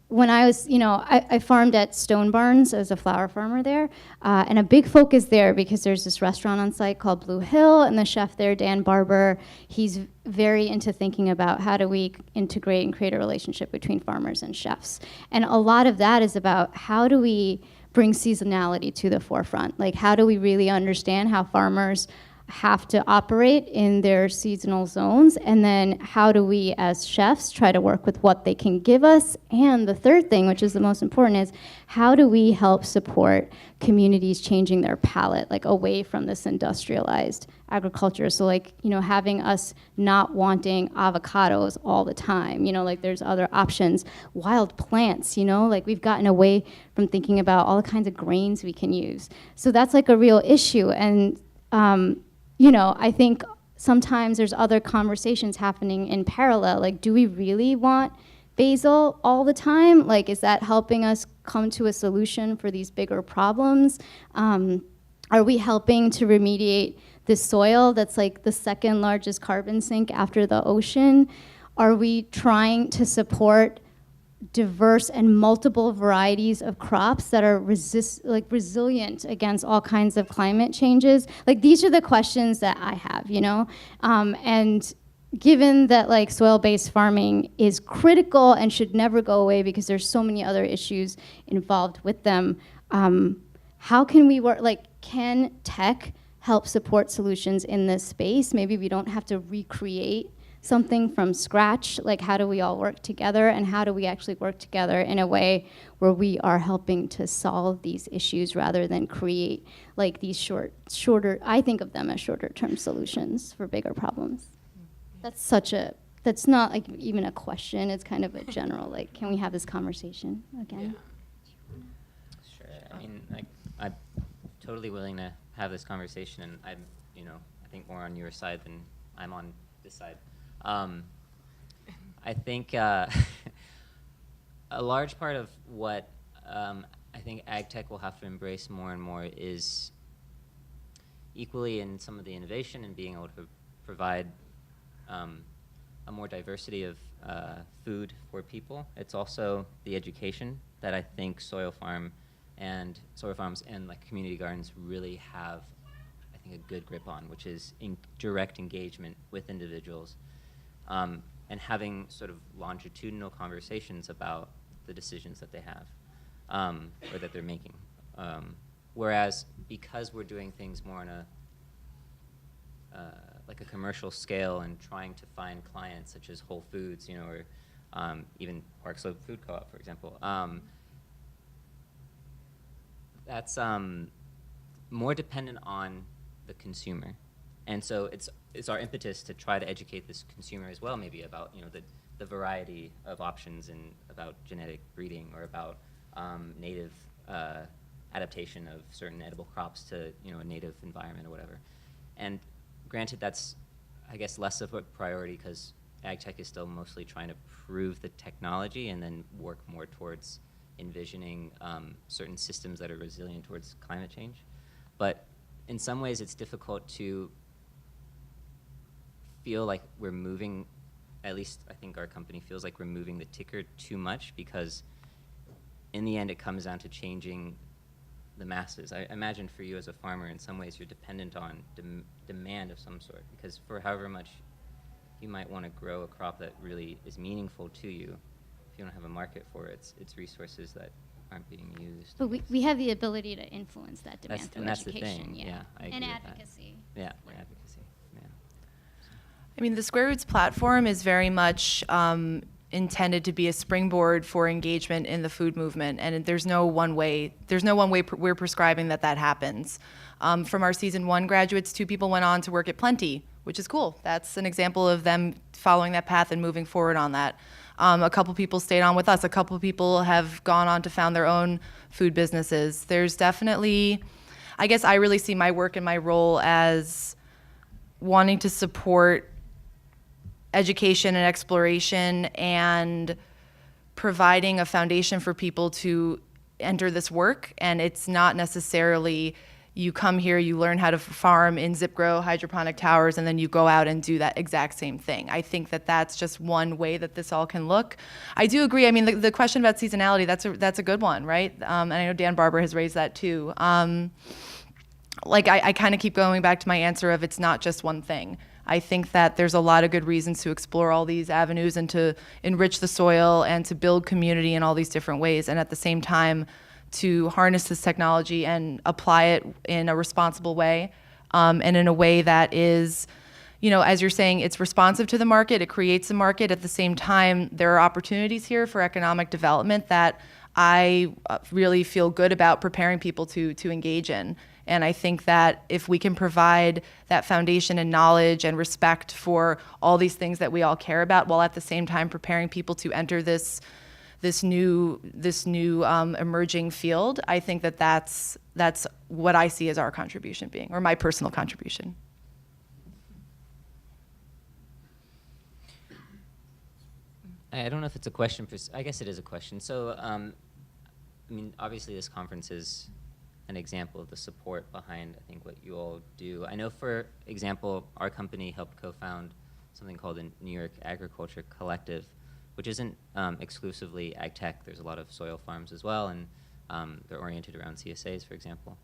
When I was, I farmed at Stone Barns as a flower farmer there, and a big focus there because there's this restaurant on site called Blue Hill, and the chef there, Dan Barber, he's very into thinking about how do we integrate and create a relationship between farmers and chefs. And a lot of that is about how do we bring seasonality to the forefront? Like how do we really understand how farmers have to operate in their seasonal zones, and then how do we as chefs try to work with what they can give us? And the third thing, which is the most important, is how do we help support communities changing their palate, like away from this industrialized agriculture? So like, having us not wanting avocados all the time, like there's other options, wild plants, like we've gotten away from thinking about all the kinds of grains we can use. So that's like a real issue. And I think sometimes there's other conversations happening in parallel. Like, do we really want basil all the time? Like, is that helping us come to a solution for these bigger problems? Are we helping to remediate this soil that's like the second largest carbon sink after the ocean? Are we trying to support diverse and multiple varieties of crops that are resilient against all kinds of climate changes? Like, these are the questions that I have, you know? And given that like soil-based farming is critical and should never go away because there's so many other issues involved with them, how can we work, like, can tech help support solutions in this space? Maybe we don't have to recreate something from scratch. Like, how do we all work together, and how do we actually work together in a way where we are helping to solve these issues rather than create like these shorter, I think of them as shorter term solutions for bigger problems. That's not like even a question, it's kind of a general, like, can we have this conversation again? Sure. I mean, like, I'm totally willing to have this conversation, and I'm, you know, I think more on your side than I'm on this side. I think a large part of what I think ag tech will have to embrace more and more is equally in some of the innovation and being able to provide a more diversity of food for people. It's also the education that I think soil farms and like community gardens really have, I think, a good grip on, which is in direct engagement with individuals and having sort of longitudinal conversations about the decisions that they have or that they're making. Whereas because we're doing things more on a like a commercial scale and trying to find clients such as Whole Foods, you know, or even Park Slope Food Co-op, for example, that's more dependent on the consumer. And so it's our impetus to try to educate this consumer as well, maybe about, you know, the variety of options and about genetic breeding or about native adaptation of certain edible crops to, you know, a native environment or whatever. And granted, that's, I guess, less of a priority because ag tech is still mostly trying to prove the technology and then work more towards envisioning certain systems that are resilient towards climate change. But in some ways, it's difficult to feel like we're moving, at least I think our company feels like we're moving the ticker too much, because in the end, it comes down to changing the masses. I imagine for you as a farmer, in some ways, you're dependent on demand of some sort, because for however much you might want to grow a crop that really is meaningful to you, if you don't have a market for it, it's resources that aren't being used. But we have the ability to influence that demand through that's education. the thing. Yeah, I agree and with advocacy. That. Yeah, or advocacy. Yeah. I mean, the Square Roots platform is very much intended to be a springboard for engagement in the food movement, and there's no one way we're prescribing that happens. From our season 1 graduates, 2 people went on to work at Plenty, which is cool. That's an example of them following that path and moving forward on that. A couple people stayed on with us. A couple people have gone on to found their own food businesses. There's definitely, I guess I really see my work and my role as wanting to support education and exploration and providing a foundation for people to enter this work. And it's not necessarily you come here, you learn how to farm in zip grow hydroponic towers, and then you go out and do that exact same thing. I think that that's just one way that this all can look. I do agree. I mean, the question about seasonality, that's a good one, right? And I know Dan Barber has raised that too. Like I kind of keep going back to my answer of it's not just one thing. I think that there's a lot of good reasons to explore all these avenues and to enrich the soil and to build community in all these different ways. And at the same time, to harness this technology and apply it in a responsible way, and in a way that is, you know, as you're saying, it's responsive to the market, it creates a market. At the same time, there are opportunities here for economic development that I really feel good about preparing people to engage in. And I think that if we can provide that foundation and knowledge and respect for all these things that we all care about, while at the same time preparing people to enter this new emerging field, I think that that's what I see as our contribution being, or my personal contribution. I don't know if it's a question. I guess it is a question. So, I mean, obviously this conference is an example of the support behind, I think, what you all do. I know, for example, our company helped co-found something called the New York Agriculture Collective, which isn't exclusively ag tech. There's a lot of soil farms as well, and they're oriented around CSAs, for example.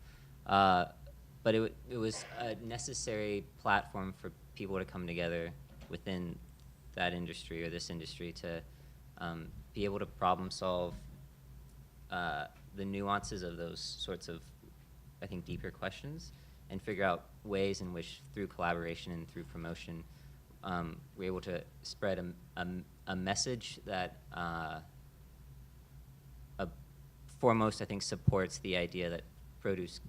But it was a necessary platform for people to come together within that industry or this industry to be able to problem solve the nuances of those sorts of, I think, deeper questions, and figure out ways in which, through collaboration and through promotion, we're able to spread a message that foremost, I think, supports the idea that produce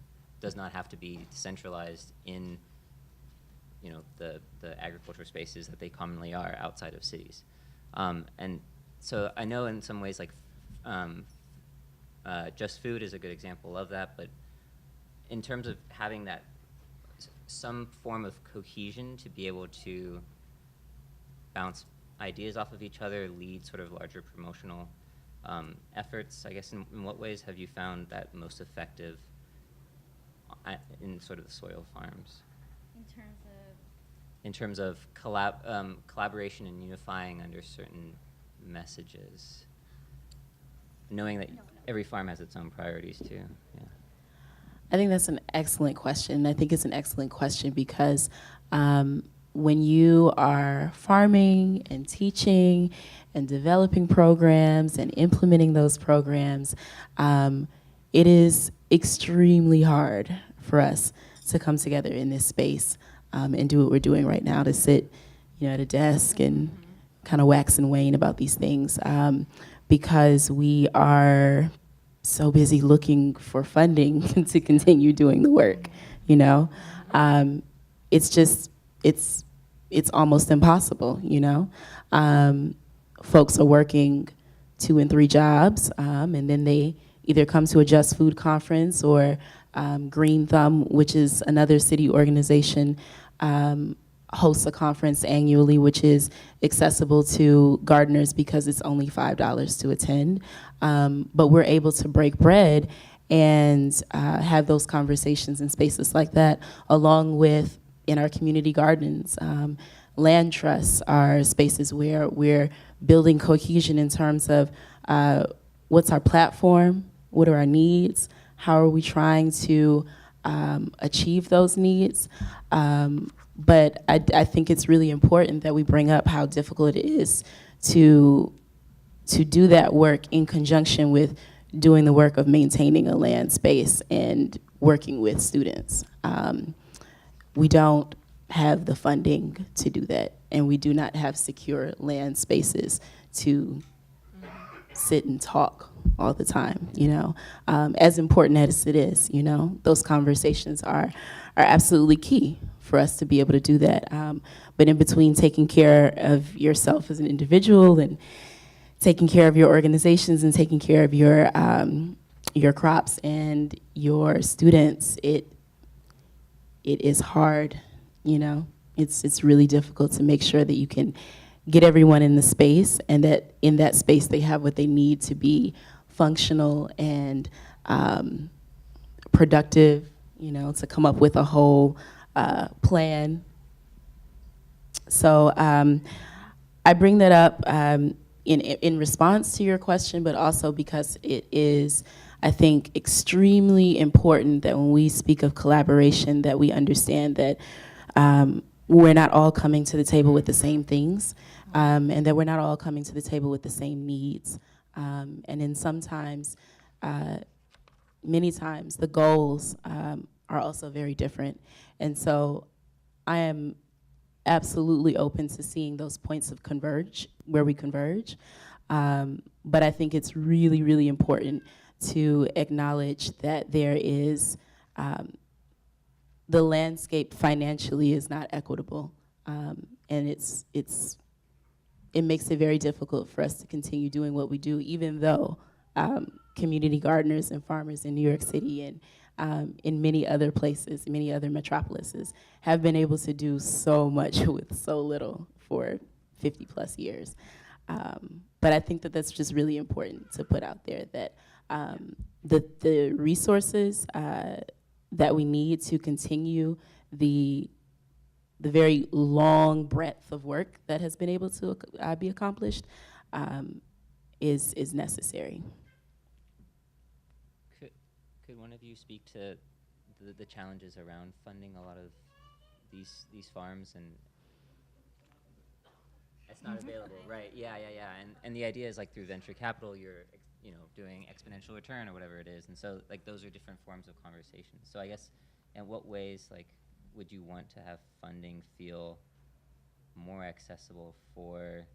does not have to be centralized in, you know, the agricultural spaces that they commonly are outside of cities. And so I know in some ways, like, Just Food is a good example of that, but in terms of having that some form of cohesion to be able to bounce ideas off of each other, lead sort of larger promotional efforts, I guess, in what ways have you found that most effective in sort of the soil farms? In terms of collaboration and unifying under certain messages, knowing that every farm has its own priorities too. Yeah. I think that's an excellent question. I think it's an excellent question because when you are farming and teaching and developing programs and implementing those programs, it is extremely hard for us to come together in this space and do what we're doing right now, to sit, you know, at a desk and kind of wax and wane about these things, because we are so busy looking for funding to continue doing the work, you know. It's just, it's almost impossible, you know. Folks are working 2 and 3 jobs, and then they either come to a Just Food conference or Green Thumb, which is another city organization, hosts a conference annually, which is accessible to gardeners because it's only $5 to attend. But we're able to break bread and have those conversations in spaces like that, along with in our community gardens. Land trusts are spaces where we're building cohesion in terms of what's our platform, what are our needs, how are we trying to achieve those needs. But I think it's really important that we bring up how difficult it is to do that work in conjunction with doing the work of maintaining a land space and working with students. We don't have the funding to do that, and we do not have secure land spaces to sit and talk all the time, you know. As important as it is, you know, those conversations are absolutely key for us to be able to do that. But in between taking care of yourself as an individual and taking care of your organizations and taking care of your crops and your students, it is hard, you know. It's really difficult to make sure that you can get everyone in the space, and that in that space they have what they need to be functional and productive, you know, to come up with a whole plan. So I bring that up in response to your question, but also because it is, I think, extremely important that when we speak of collaboration, that we understand that we're not all coming to the table with the same things, and that we're not all coming to the table with the same needs. And then sometimes, many times, the goals are also very different. And so I am absolutely open to seeing those points of converge, where we converge. But I think it's really, really important to acknowledge that there is, the landscape financially is not equitable. And it makes it very difficult for us to continue doing what we do, even though community gardeners and farmers in New York City and in many other places, many other metropolises, have been able to do so much with so little for 50 plus years. But I think that that's just really important to put out there, that the resources that we need to continue the very long breadth of work that has been able to be accomplished is necessary. Could one of you speak to the challenges around funding a lot of these farms, and it's not available, right? Yeah. And the idea is like through venture capital, you're doing exponential return or whatever it is, and so like those are different forms of conversation. So I guess, in what ways like would you want to have funding feel more accessible for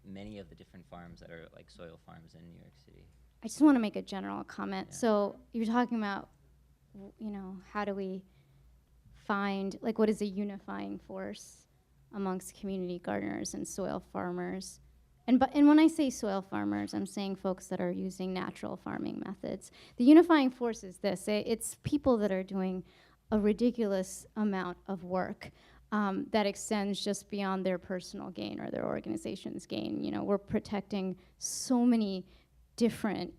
many of the different farms that are like soil farms in New York City? I just want to make a general comment. Yeah. So you're talking about, how do we find, like, what is a unifying force amongst community gardeners and soil farmers? And when I say soil farmers, I'm saying folks that are using natural farming methods. The unifying force is this. It's people that are doing a ridiculous amount of work that extends just beyond their personal gain or their organization's gain. We're protecting so many different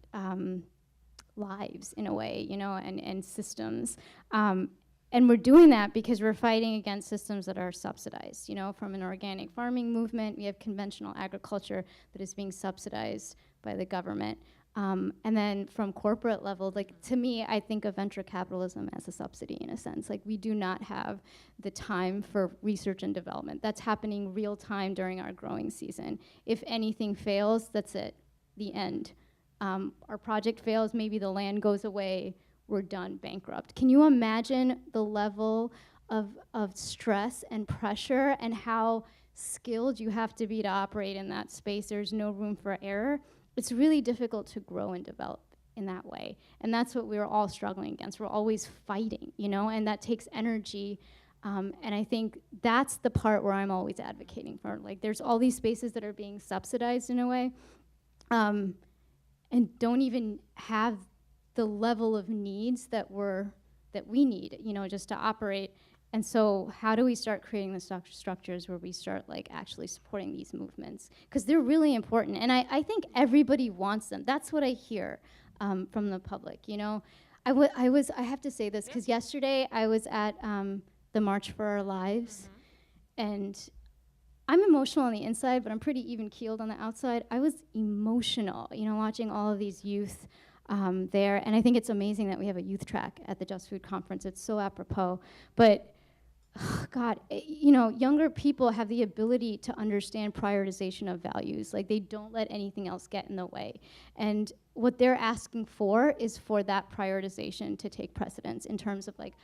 lives in a way, and systems. And we're doing that because we're fighting against systems that are subsidized. From an organic farming movement, we have conventional agriculture that is being subsidized by the government. And then from corporate level, like, to me, I think of venture capitalism as a subsidy in a sense. Like, we do not have the time for research and development. That's happening real time during our growing season. If anything fails, that's it, the end. Our project fails, maybe the land goes away, we're done, bankrupt. Can you imagine the level of stress and pressure and how skilled you have to be to operate in that space? There's no room for error. It's really difficult to grow and develop in that way. And that's what we're all struggling against. We're always fighting, and that takes energy. And I think that's the part where I'm always advocating for. Like, there's all these spaces that are being subsidized in a way, and don't even have the level of needs that we need, just to operate. And so how do we start creating the structures where we start like actually supporting these movements? Because they're really important. And I think everybody wants them. That's what I hear from the public. I have to say this, because yesterday I was at the March for Our Lives, and I'm emotional on the inside, but I'm pretty even keeled on the outside. I was emotional, watching all of these youth there. And I think it's amazing that we have a youth track at the Just Food Conference. It's so apropos. But God, younger people have the ability to understand prioritization of values. Like, they don't let anything else get in the way. And what they're asking for is for that prioritization to take precedence in terms of like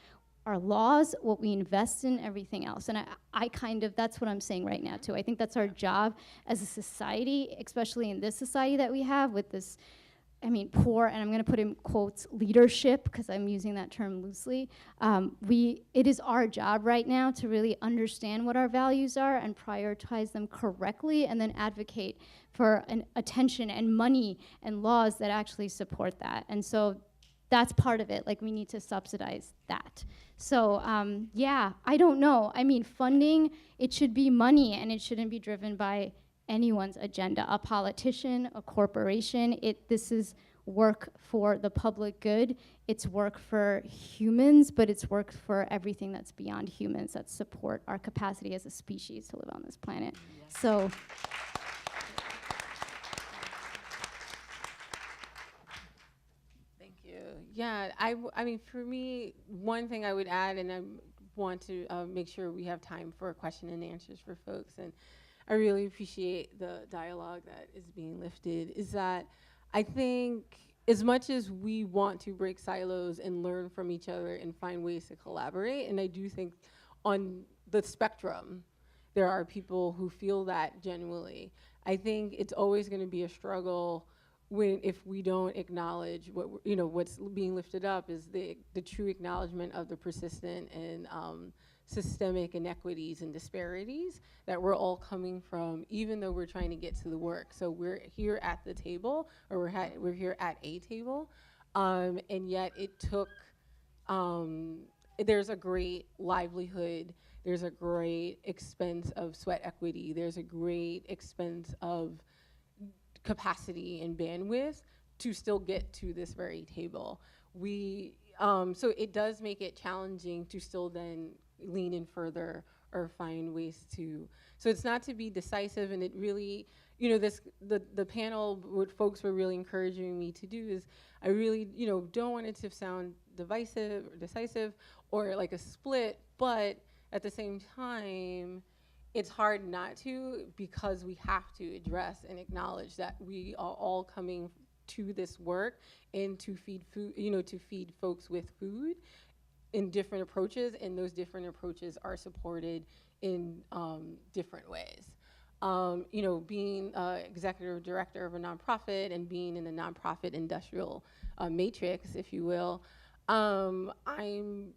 our laws, what we invest in, everything else. And I kind of, that's what I'm saying right now too. I think that's our job as a society, especially in this society that we have with this, poor, and I'm going to put in quotes, leadership, because I'm using that term loosely. It is our job right now to really understand what our values are and prioritize them correctly, and then advocate for an attention and money and laws that actually support that. And so that's part of it. Like, we need to subsidize that. So I don't know. Funding, it should be money, and it shouldn't be driven by anyone's agenda, a politician, a corporation. This is work for the public good. It's work for humans, but it's work for everything that's beyond humans, that support our capacity as a species to live on this planet. Yes. So. Thank you. Yeah, for me, one thing I would add, and I want to make sure we have time for question and answers for folks, and I really appreciate the dialogue that is being lifted, is that I think as much as we want to break silos and learn from each other and find ways to collaborate, and I do think on the spectrum, there are people who feel that genuinely, I think it's always going to be a struggle if we don't acknowledge what's being lifted up is the true acknowledgement of the persistent and systemic inequities and disparities that we're all coming from, even though we're trying to get to the work. So we're here at the table, or we're here at a table, and yet it took, there's a great livelihood, there's a great expense of sweat equity, there's a great expense of capacity and bandwidth to still get to this very table. So it does make it challenging to still then lean in further or find ways to, so it's not to be decisive, and it really, the panel, what folks were really encouraging me to do is I really, don't want it to sound divisive or decisive or like a split, but at the same time, it's hard not to, because we have to address and acknowledge that we are all coming to this work and to feed food, to feed folks with food in different approaches, and those different approaches are supported in different ways. Being executive director of a nonprofit and being in the nonprofit industrial matrix, if you will, I'm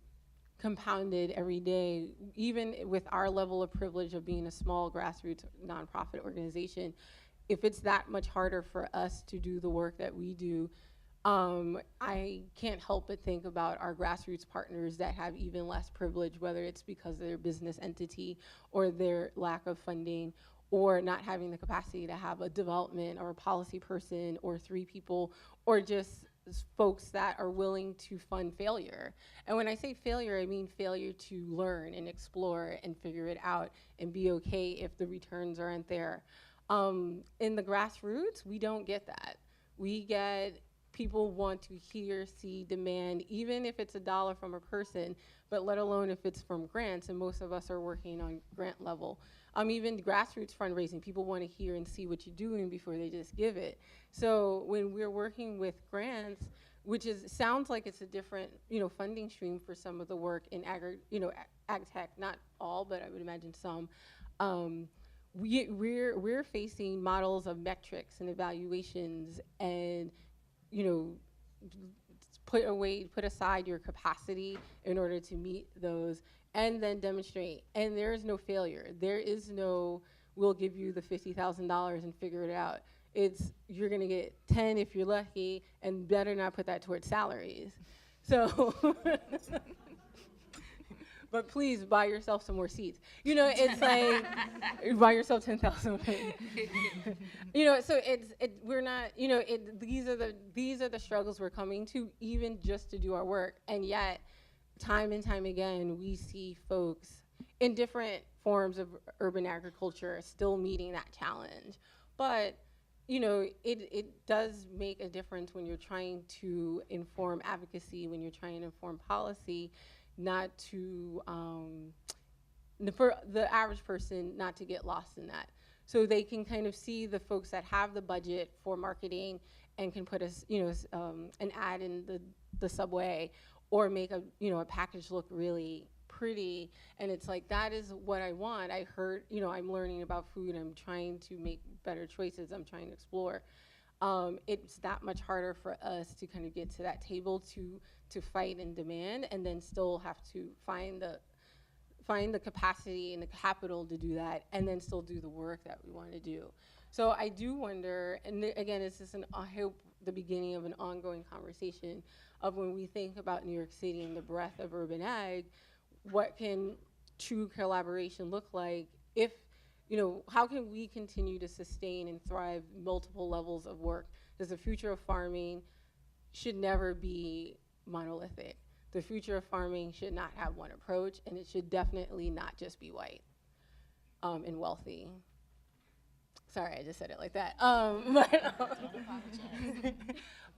compounded every day, even with our level of privilege of being a small grassroots nonprofit organization. If it's that much harder for us to do the work that we do, I can't help but think about our grassroots partners that have even less privilege, whether it's because of their business entity or their lack of funding, or not having the capacity to have a development or a policy person or 3 people, or just folks that are willing to fund failure. And when I say failure, I mean failure to learn and explore and figure it out and be okay if the returns aren't there. In the grassroots, we don't get that. We get people want to hear, see, demand, even if it's $1 from a person, but let alone if it's from grants, and most of us are working on grant level. Even grassroots fundraising, people want to hear and see what you're doing before they just give it. So when we're working with grants, which sounds like it's a different, funding stream for some of the work in ag tech, not all, but I would imagine some. We're facing models of metrics and evaluations, and put aside your capacity in order to meet those, and then demonstrate. And there is no failure. There is no, we'll give you the $50,000 and figure it out. It's, you're gonna get 10 if you're lucky, and better not put that towards salaries. So, but please buy yourself some more seats. It's like, buy yourself 10,000. So we're not, these are the struggles we're coming to, even just to do our work. And yet, time and time again, we see folks in different forms of urban agriculture still meeting that challenge. But, it does make a difference when you're trying to inform advocacy, when you're trying to inform policy, not to, for the average person not to get lost in that. So they can kind of see the folks that have the budget for marketing and can put an ad in the subway, or make a package look really pretty, and it's like, that is what I want. I heard, I'm learning about food, I'm trying to make better choices, I'm trying to explore. It's that much harder for us to kind of get to that table to fight and demand, and then still have to find the capacity and the capital to do that, and then still do the work that we want to do. So I do wonder, and again, it's just I hope the beginning of an ongoing conversation of, when we think about New York City and the breadth of urban ag, what can true collaboration look like? If, how can we continue to sustain and thrive multiple levels of work? Because the future of farming should never be monolithic. The future of farming should not have one approach, and it should definitely not just be white and wealthy. Sorry, I just said it like that.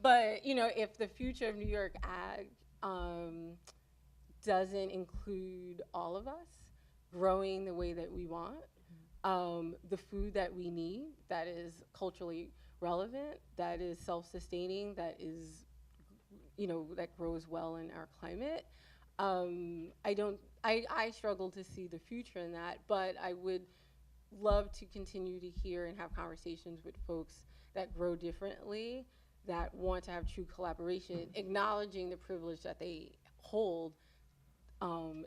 But if the future of New York ag doesn't include all of us growing the way that we want, the food that we need, that is culturally relevant, that is self-sustaining, that is, that grows well in our climate. I struggle to see the future in that, but I would love to continue to hear and have conversations with folks that grow differently, that want to have true collaboration, acknowledging the privilege that they hold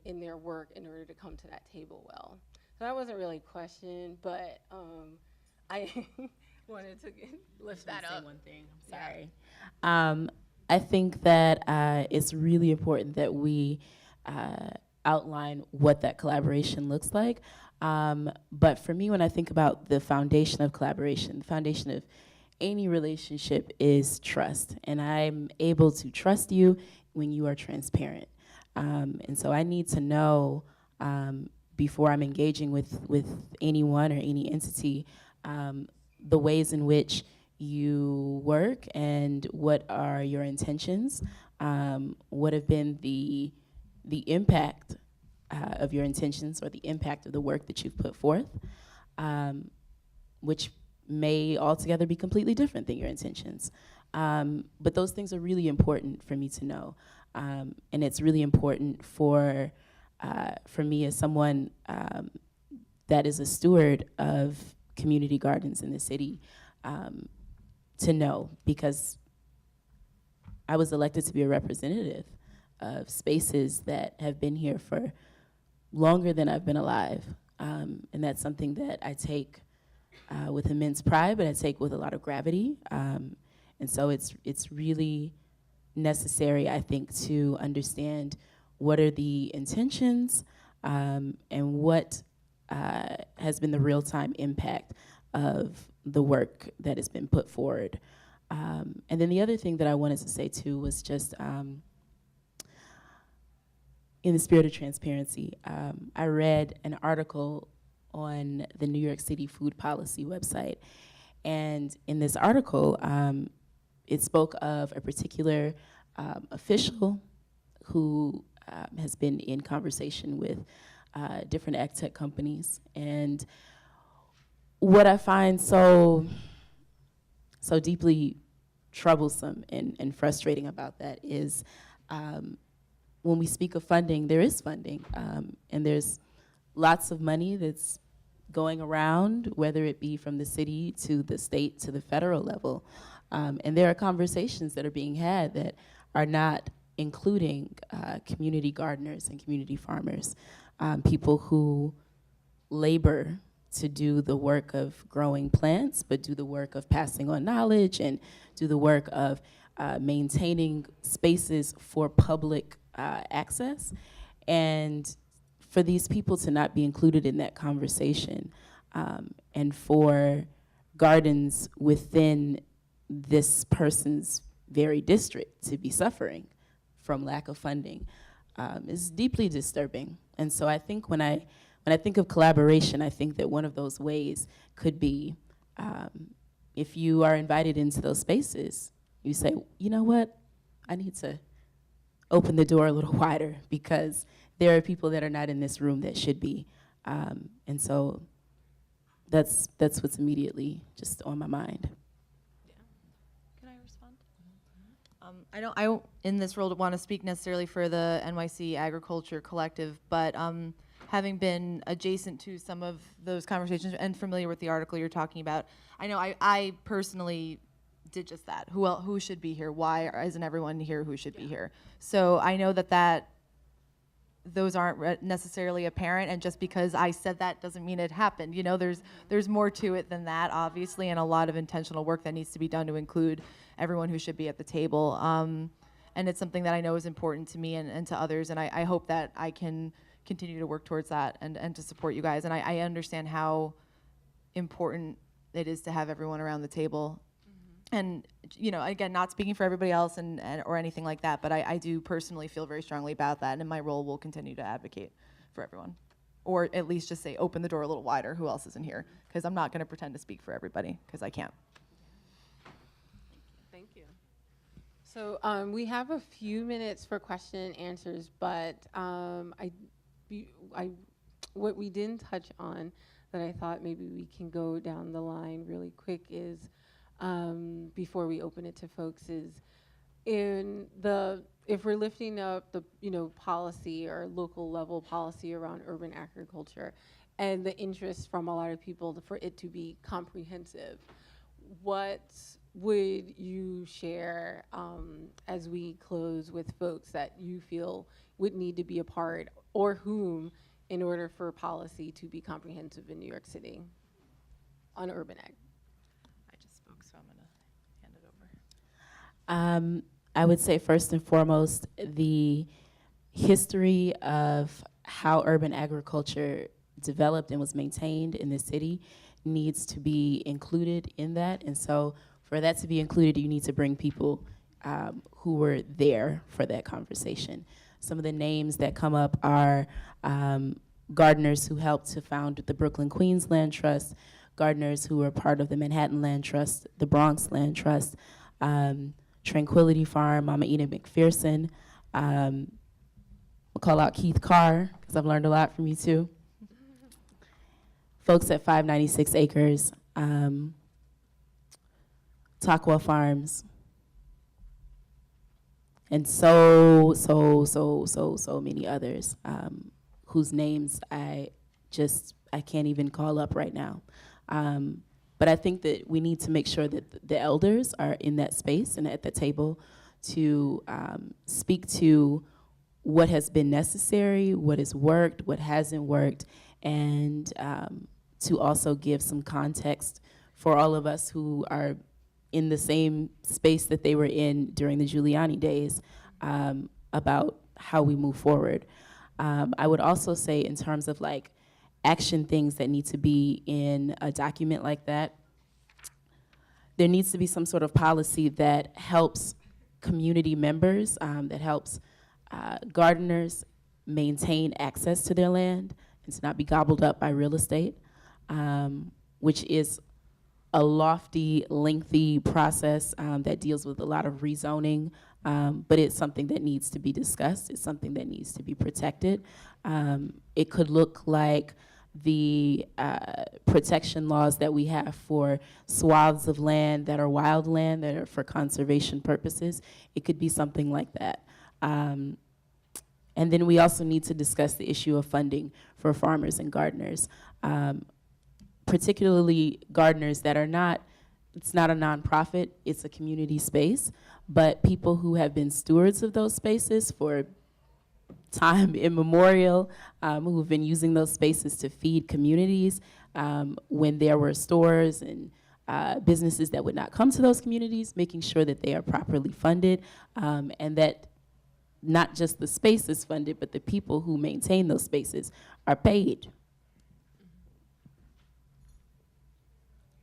in their work in order to come to that table well. So that wasn't really a question, but I wanted to lift that up. Say one thing. I'm sorry. I think that it's really important that we outline what that collaboration looks like. But for me, when I think about the foundation of collaboration, the foundation of any relationship is trust. And I'm able to trust you when you are transparent. And so I need to know before I'm engaging with anyone or any entity the ways in which you work and what are your intentions, what have been the impact of your intentions or the impact of the work that you've put forth, which may altogether be completely different than your intentions. But those things are really important for me to know. And it's really important for me as someone that is a steward of community gardens in the city to know, because I was elected to be a representative of spaces that have been here for longer than I've been alive. And that's something that I take with immense pride, but I take with a lot of gravity. And so it's really necessary, I think, to understand what are the intentions and what has been the real-time impact of the work that has been put forward. And then the other thing that I wanted to say too was just in the spirit of transparency, I read an article on the New York City food policy website. And in this article, it spoke of a particular official who has been in conversation with different ag tech companies. And what I find so deeply troublesome and frustrating about that is when we speak of funding, there is funding, and there's lots of money that's going around, whether it be from the city to the state to the federal level. And there are conversations that are being had that are not including community gardeners and community farmers, people who labor to do the work of growing plants, but do the work of passing on knowledge and do the work of maintaining spaces for public access. And for these people to not be included in that conversation, and for gardens within this person's very district to be suffering from lack of funding is deeply disturbing. And so I think when I think of collaboration, I think that one of those ways could be if you are invited into those spaces, you say, you know what, I need to open the door a little wider because there are people that are not in this room that should be. And so that's what's immediately just on my mind. Yeah. Can I respond? I don't in this role want to speak necessarily for the NYC Agriculture Collective, but having been adjacent to some of those conversations and familiar with the article you're talking about, I know I personally did just that. Who should be here? Why isn't everyone here who should be here? So I know that those aren't necessarily apparent, and just because I said that doesn't mean it happened. You know, there's more to it than that, obviously, and a lot of intentional work that needs to be done to include everyone who should be at the table. And it's something that I know is important to me and to others, and I hope that I can continue to work towards that and to support you guys. And I understand how important it is to have everyone around the table. And, you know, again, not speaking for everybody else and or anything like that, but I do personally feel very strongly about that, and in my role will continue to advocate for everyone. Or at least just say, open the door a little wider, who else isn't here? Because I'm not going to pretend to speak for everybody, because I can't. Thank you. So we have a few minutes for question and answers, but what we didn't touch on that I thought maybe we can go down the line really quick is, before we open it to folks, is if we're lifting up the policy or local level policy around urban agriculture and the interest from a lot of people for it to be comprehensive, what would you share as we close with folks that you feel would need to be a part, or whom, in order for policy to be comprehensive in New York City on urban ag? So I'm going to hand it over. I would say first and foremost, the history of how urban agriculture developed and was maintained in the city needs to be included in that. And so for that to be included, you need to bring people who were there for that conversation. Some of the names that come up are gardeners who helped to found the Brooklyn Queensland Trust, gardeners who are part of the Manhattan Land Trust, the Bronx Land Trust, Tranquility Farm, Mama Ina McPherson. I'll call out Keith Carr, because I've learned a lot from you too. Folks at 596 Acres, Takwa Farms, and so many others whose names I can't even call up right now. But I think that we need to make sure that the elders are in that space and at the table to speak to what has been necessary, what has worked, what hasn't worked, and to also give some context for all of us who are in the same space that they were in during the Giuliani days about how we move forward. I would also say in terms of like action things that need to be in a document like that, there needs to be some sort of policy that helps community members, that helps gardeners maintain access to their land and to not be gobbled up by real estate, which is a lofty, lengthy process that deals with a lot of rezoning, but it's something that needs to be discussed. It's something that needs to be protected. It could look like the protection laws that we have for swaths of land that are wild land, that are for conservation purposes. It could be something like that. And then we also need to discuss the issue of funding for farmers and gardeners, particularly gardeners that are not, it's not a nonprofit, it's a community space, but people who have been stewards of those spaces for time immemorial, who've been using those spaces to feed communities when there were stores and businesses that would not come to those communities, making sure that they are properly funded and that not just the space is funded, but the people who maintain those spaces are paid.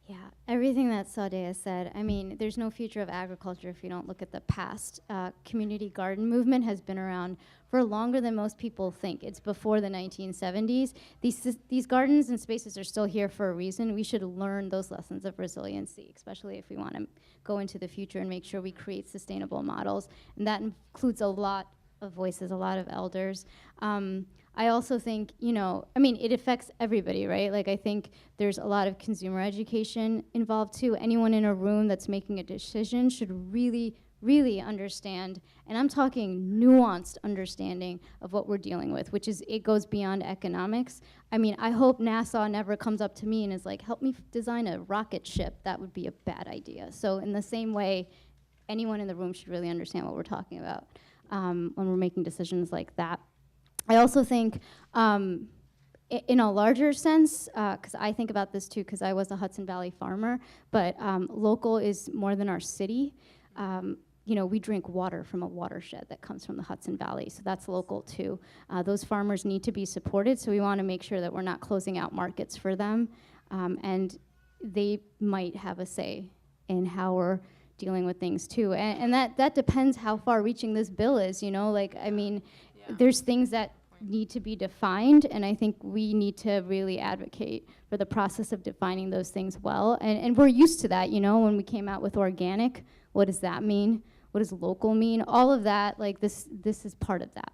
Yeah, everything that Sawdayah said. I mean, there's no future of agriculture if you don't look at the past. Community garden movement has been around for longer than most people think. It's before the 1970s. These gardens and spaces are still here for a reason. We should learn those lessons of resiliency, especially if we want to go into the future and make sure we create sustainable models. And that includes a lot of voices, a lot of elders. I also think, you know, I mean, it affects everybody, right? Like, I think there's a lot of consumer education involved too. Anyone in a room that's making a decision should really, really understand, and I'm talking nuanced understanding of what we're dealing with, which is, it goes beyond economics. I mean, I hope NASA never comes up to me and is like, help me design a rocket ship. That would be a bad idea. So in the same way, anyone in the room should really understand what we're talking about when we're making decisions like that. I also think in a larger sense, because I think about this too, because I was a Hudson Valley farmer, but local is more than our city. You know, we drink water from a watershed that comes from the Hudson Valley, so that's local too. Those farmers need to be supported, so we want to make sure that we're not closing out markets for them, and they might have a say in how we're dealing with things too. And that depends how far reaching this bill is, you know, like, I mean, there's things that need to be defined, and I think we need to really advocate for the process of defining those things well. And we're used to that, you know, when we came out with organic, what does that mean? What does local mean? All of that, like, this is part of that.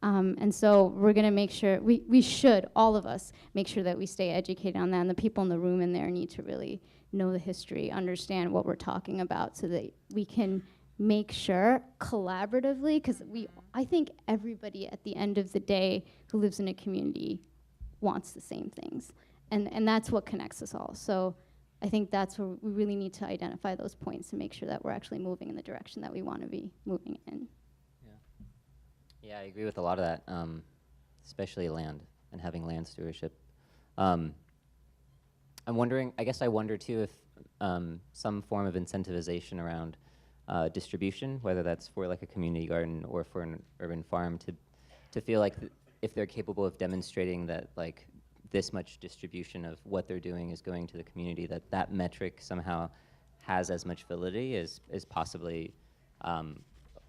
And so we're gonna make sure, we should, all of us, make sure that we stay educated on that, and the people in the room in there need to really know the history, understand what we're talking about, so that we can make sure collaboratively, because I think everybody at the end of the day who lives in a community wants the same things. And that's what connects us all. So I think that's where we really need to identify those points and make sure that we're actually moving in the direction that we want to be moving in. Yeah, I agree with a lot of that, especially land and having land stewardship. I'm wondering, I guess I wonder too if some form of incentivization around distribution, whether that's for like a community garden or for an urban farm, to feel like if they're capable of demonstrating that like this much distribution of what they're doing is going to the community, that metric somehow has as much validity as possibly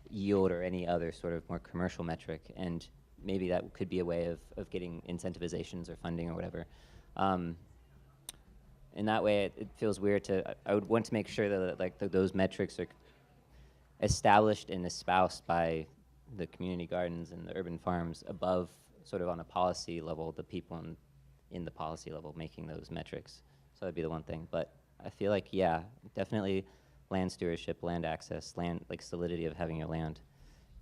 yield or any other sort of more commercial metric, and maybe that could be a way of getting incentivizations or funding or whatever. in that way, it feels weird to. I would want to make sure that like those metrics are established and espoused by the community gardens and the urban farms above, sort of on a policy level, the people in the policy level making those metrics. So that'd be the one thing. But I feel like, yeah, definitely land stewardship, land access, land, like solidity of having your land,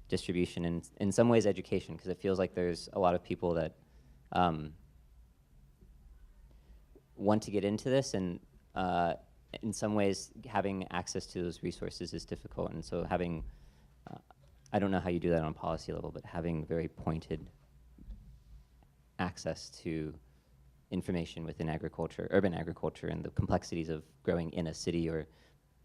distribution, and in some ways education, because it feels like there's a lot of people that want to get into this, and in some ways having access to those resources is difficult. And so having, I don't know how you do that on a policy level, but having very pointed access to information within agriculture, urban agriculture, and the complexities of growing in a city or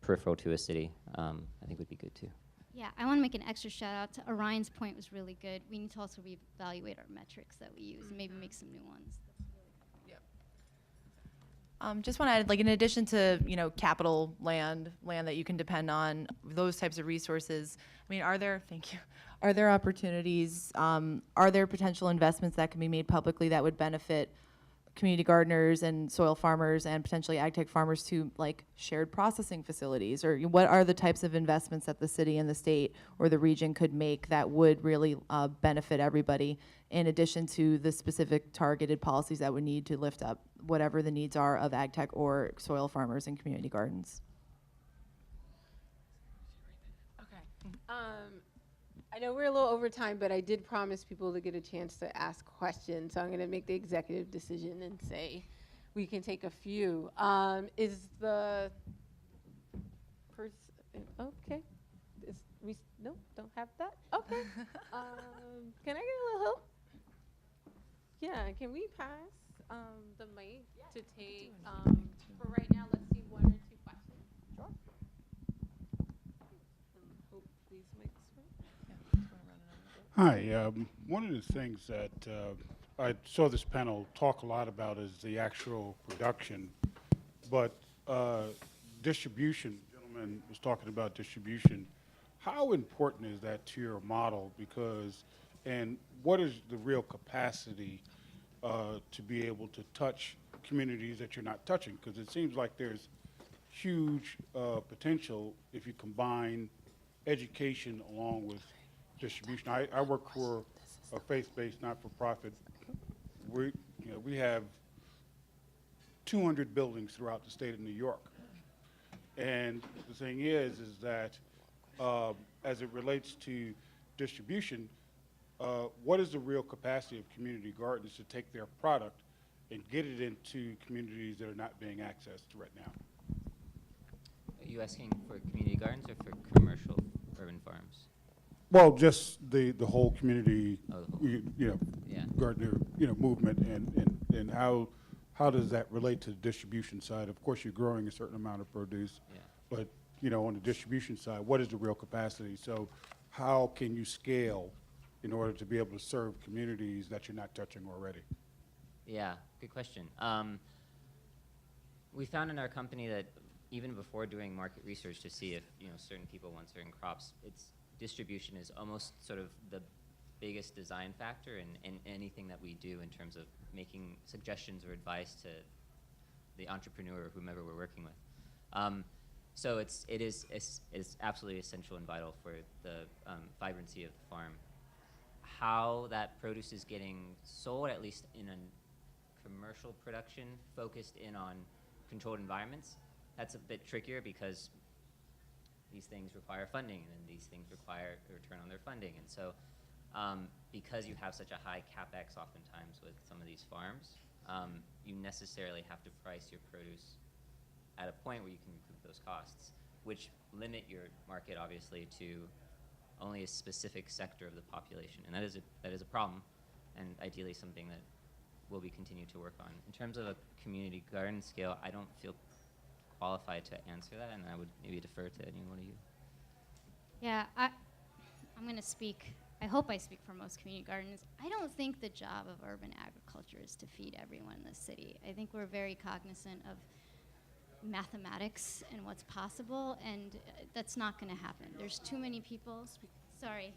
peripheral to a city, I think would be good too. Yeah, I want to make an extra shout out to Orion's point was really good. We need to also reevaluate our metrics that we use and maybe make some new ones. Just want to add, like, in addition to, you know, capital land that you can depend on, those types of resources, I mean, are there opportunities, are there potential investments that can be made publicly that would benefit community gardeners and soil farmers and potentially ag tech farmers to, like, shared processing facilities? Or what are the types of investments that the city and the state or the region could make that would really benefit everybody, in addition to the specific targeted policies that would need to lift up whatever the needs are of ag tech or soil farmers and community gardens? Okay. I know we're a little over time, but I did promise people to get a chance to ask questions, so I'm going to make the executive decision and say we can take a few. Is the person okay? No, don't have that. Okay. Can I get a little help? Yeah. Can we pass the mic to take? For right now, let's see 1 or 2 questions. Sure. Hope these mics work. Hi. One of the things that I saw this panel talk a lot about is the actual production, but distribution. The gentleman was talking about distribution. How important is that to your model? And what is the real capacity to be able to touch communities that you're not touching? Because it seems like there's huge potential if you combine education along with distribution. I work for a faith-based not-for-profit. We have 200 buildings throughout the state of New York, and the thing is that as it relates to distribution, what is the real capacity of community gardens to take their product and get it into communities that are not being accessed right now? Are you asking for community gardens or for commercial urban farms? Well, just the whole community, Oh, the whole- Yeah. gardener, movement, and how does that relate to the distribution side? Of course, you're growing a certain amount of produce, Yeah. but on the distribution side, what is the real capacity? So, how can you scale in order to be able to serve communities that you're not touching already? Yeah, good question. We found in our company that even before doing market research to see if certain people want certain crops, distribution is almost sort of the biggest design factor in anything that we do in terms of making suggestions or advice to the entrepreneur or whomever we're working with. So it is absolutely essential and vital for the vibrancy of the farm. How that produce is getting sold, at least in a commercial production focused in on controlled environments, that's a bit trickier because these things require funding, and then these things require a return on their funding. And so because you have such a high CapEx oftentimes with some of these farms, you necessarily have to price your produce at a point where you can recoup those costs, which limit your market, obviously, to only a specific sector of the population. And that is a problem, and ideally something that we'll be continuing to work on. In terms of a community garden scale, I don't feel qualified to answer that, and I would maybe defer to any one of you. Yeah, I'm going to speak. I hope I speak for most community gardens. I don't think the job of urban agriculture is to feed everyone in the city. I think we're very cognizant of mathematics and what's possible, and that's not going to happen. There's too many people. Sorry.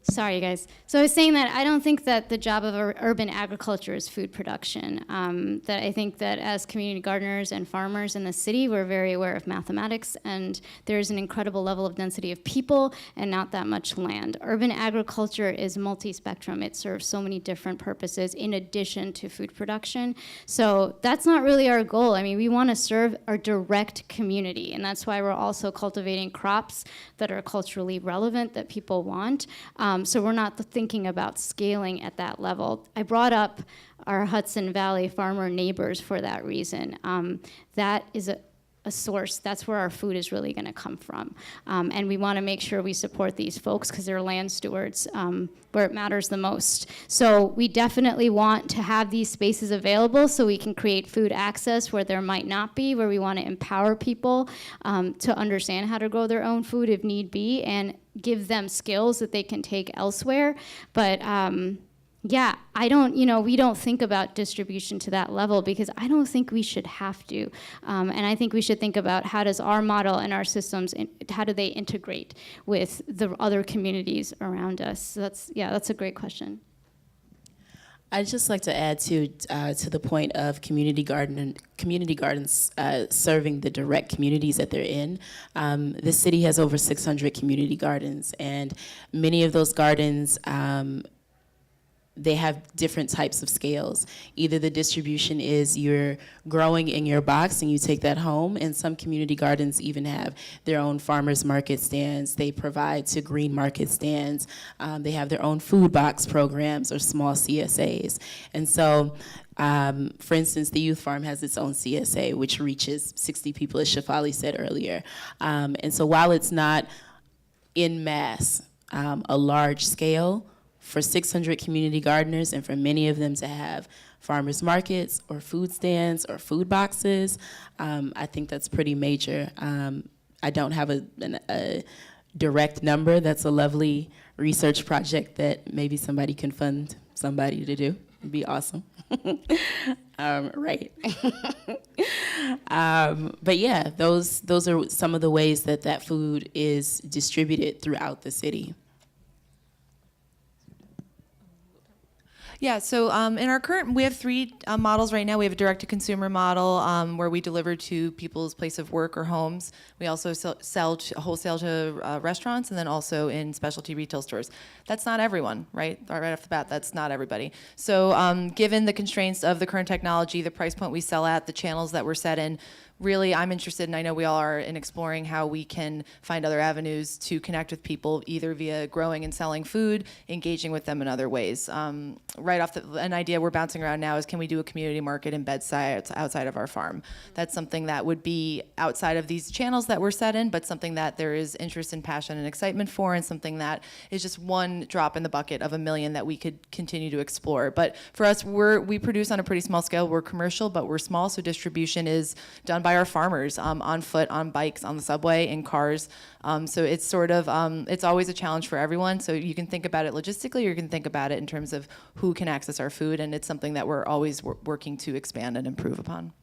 Sorry, guys. So I was saying that I don't think that the job of urban agriculture is food production. That I think that as community gardeners and farmers in the city, we're very aware of mathematics, and there's an incredible level of density of people and not that much land. Urban agriculture is multi-spectrum. It serves so many different purposes in addition to food production. So that's not really our goal. I mean, we want to serve our direct community, and that's why we're also cultivating crops that are culturally relevant, that people want. So we're not thinking about scaling at that level. I brought up our Hudson Valley farmer neighbors for that reason. That is a source. That's where our food is really going to come from. And we want to make sure we support these folks because they're land stewards where it matters the most. So we definitely want to have these spaces available so we can create food access where there might not be, where we want to empower people to understand how to grow their own food if need be, and give them skills that they can take elsewhere. But yeah, we don't think about distribution to that level because I don't think we should have to. And I think we should think about how does our model and our systems, how do they integrate with the other communities around us? So that's a great question. I'd just like to add to the point of community gardens serving the direct communities that they're in. The city has over 600 community gardens, and many of those gardens they have different types of scales. Either the distribution is you're growing in your box and you take that home, and some community gardens even have their own farmers market stands. They provide to green market stands. They have their own food box programs or small CSAs. And so, for instance, the youth farm has its own CSA, which reaches 60 people, as Shephali said earlier. And so while it's not in mass, a large scale, for 600 community gardeners and for many of them to have farmers markets or food stands or food boxes, I think that's pretty major. I don't have a direct number. That's a lovely research project that maybe somebody can fund somebody to do. It'd be awesome. Right. But yeah, those are some of the ways that food is distributed throughout the city. Yeah, so in our current, we have three models right now. We have a direct-to-consumer model where we deliver to people's place of work or homes. We also sell wholesale to restaurants and then also in specialty retail stores. That's not everyone, right? Right off the bat, that's not everybody. So given the constraints of the current technology, the price point we sell at, the channels that we're set in, really, I'm interested, and I know we all are, in exploring how we can find other avenues to connect with people, either via growing and selling food, engaging with them in other ways. Right off an idea we're bouncing around now is, can we do a community market in bedside outside of our farm? That's something that would be outside of these channels that we're set in, but something that there is interest and passion and excitement for, and something that is just one drop in the bucket of a million that we could continue to explore. But for us, we produce on a pretty small scale. We're commercial, but we're small, so distribution is done by our farmers on foot, on bikes, on the subway, in cars. So it's sort of, it's always a challenge for everyone. So you can think about it logistically, or you can think about it in terms of who can access our food, and it's something that we're always working to expand and improve upon.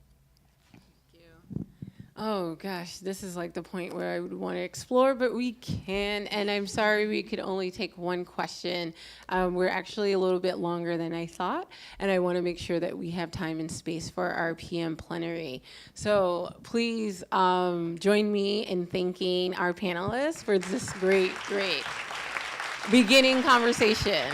Oh gosh, this is like the point where I would want to explore, but we can, and I'm sorry we could only take one question. We're actually a little bit longer than I thought, and I want to make sure that we have time and space for our PM plenary. So please join me in thanking our panelists for this great beginning conversation.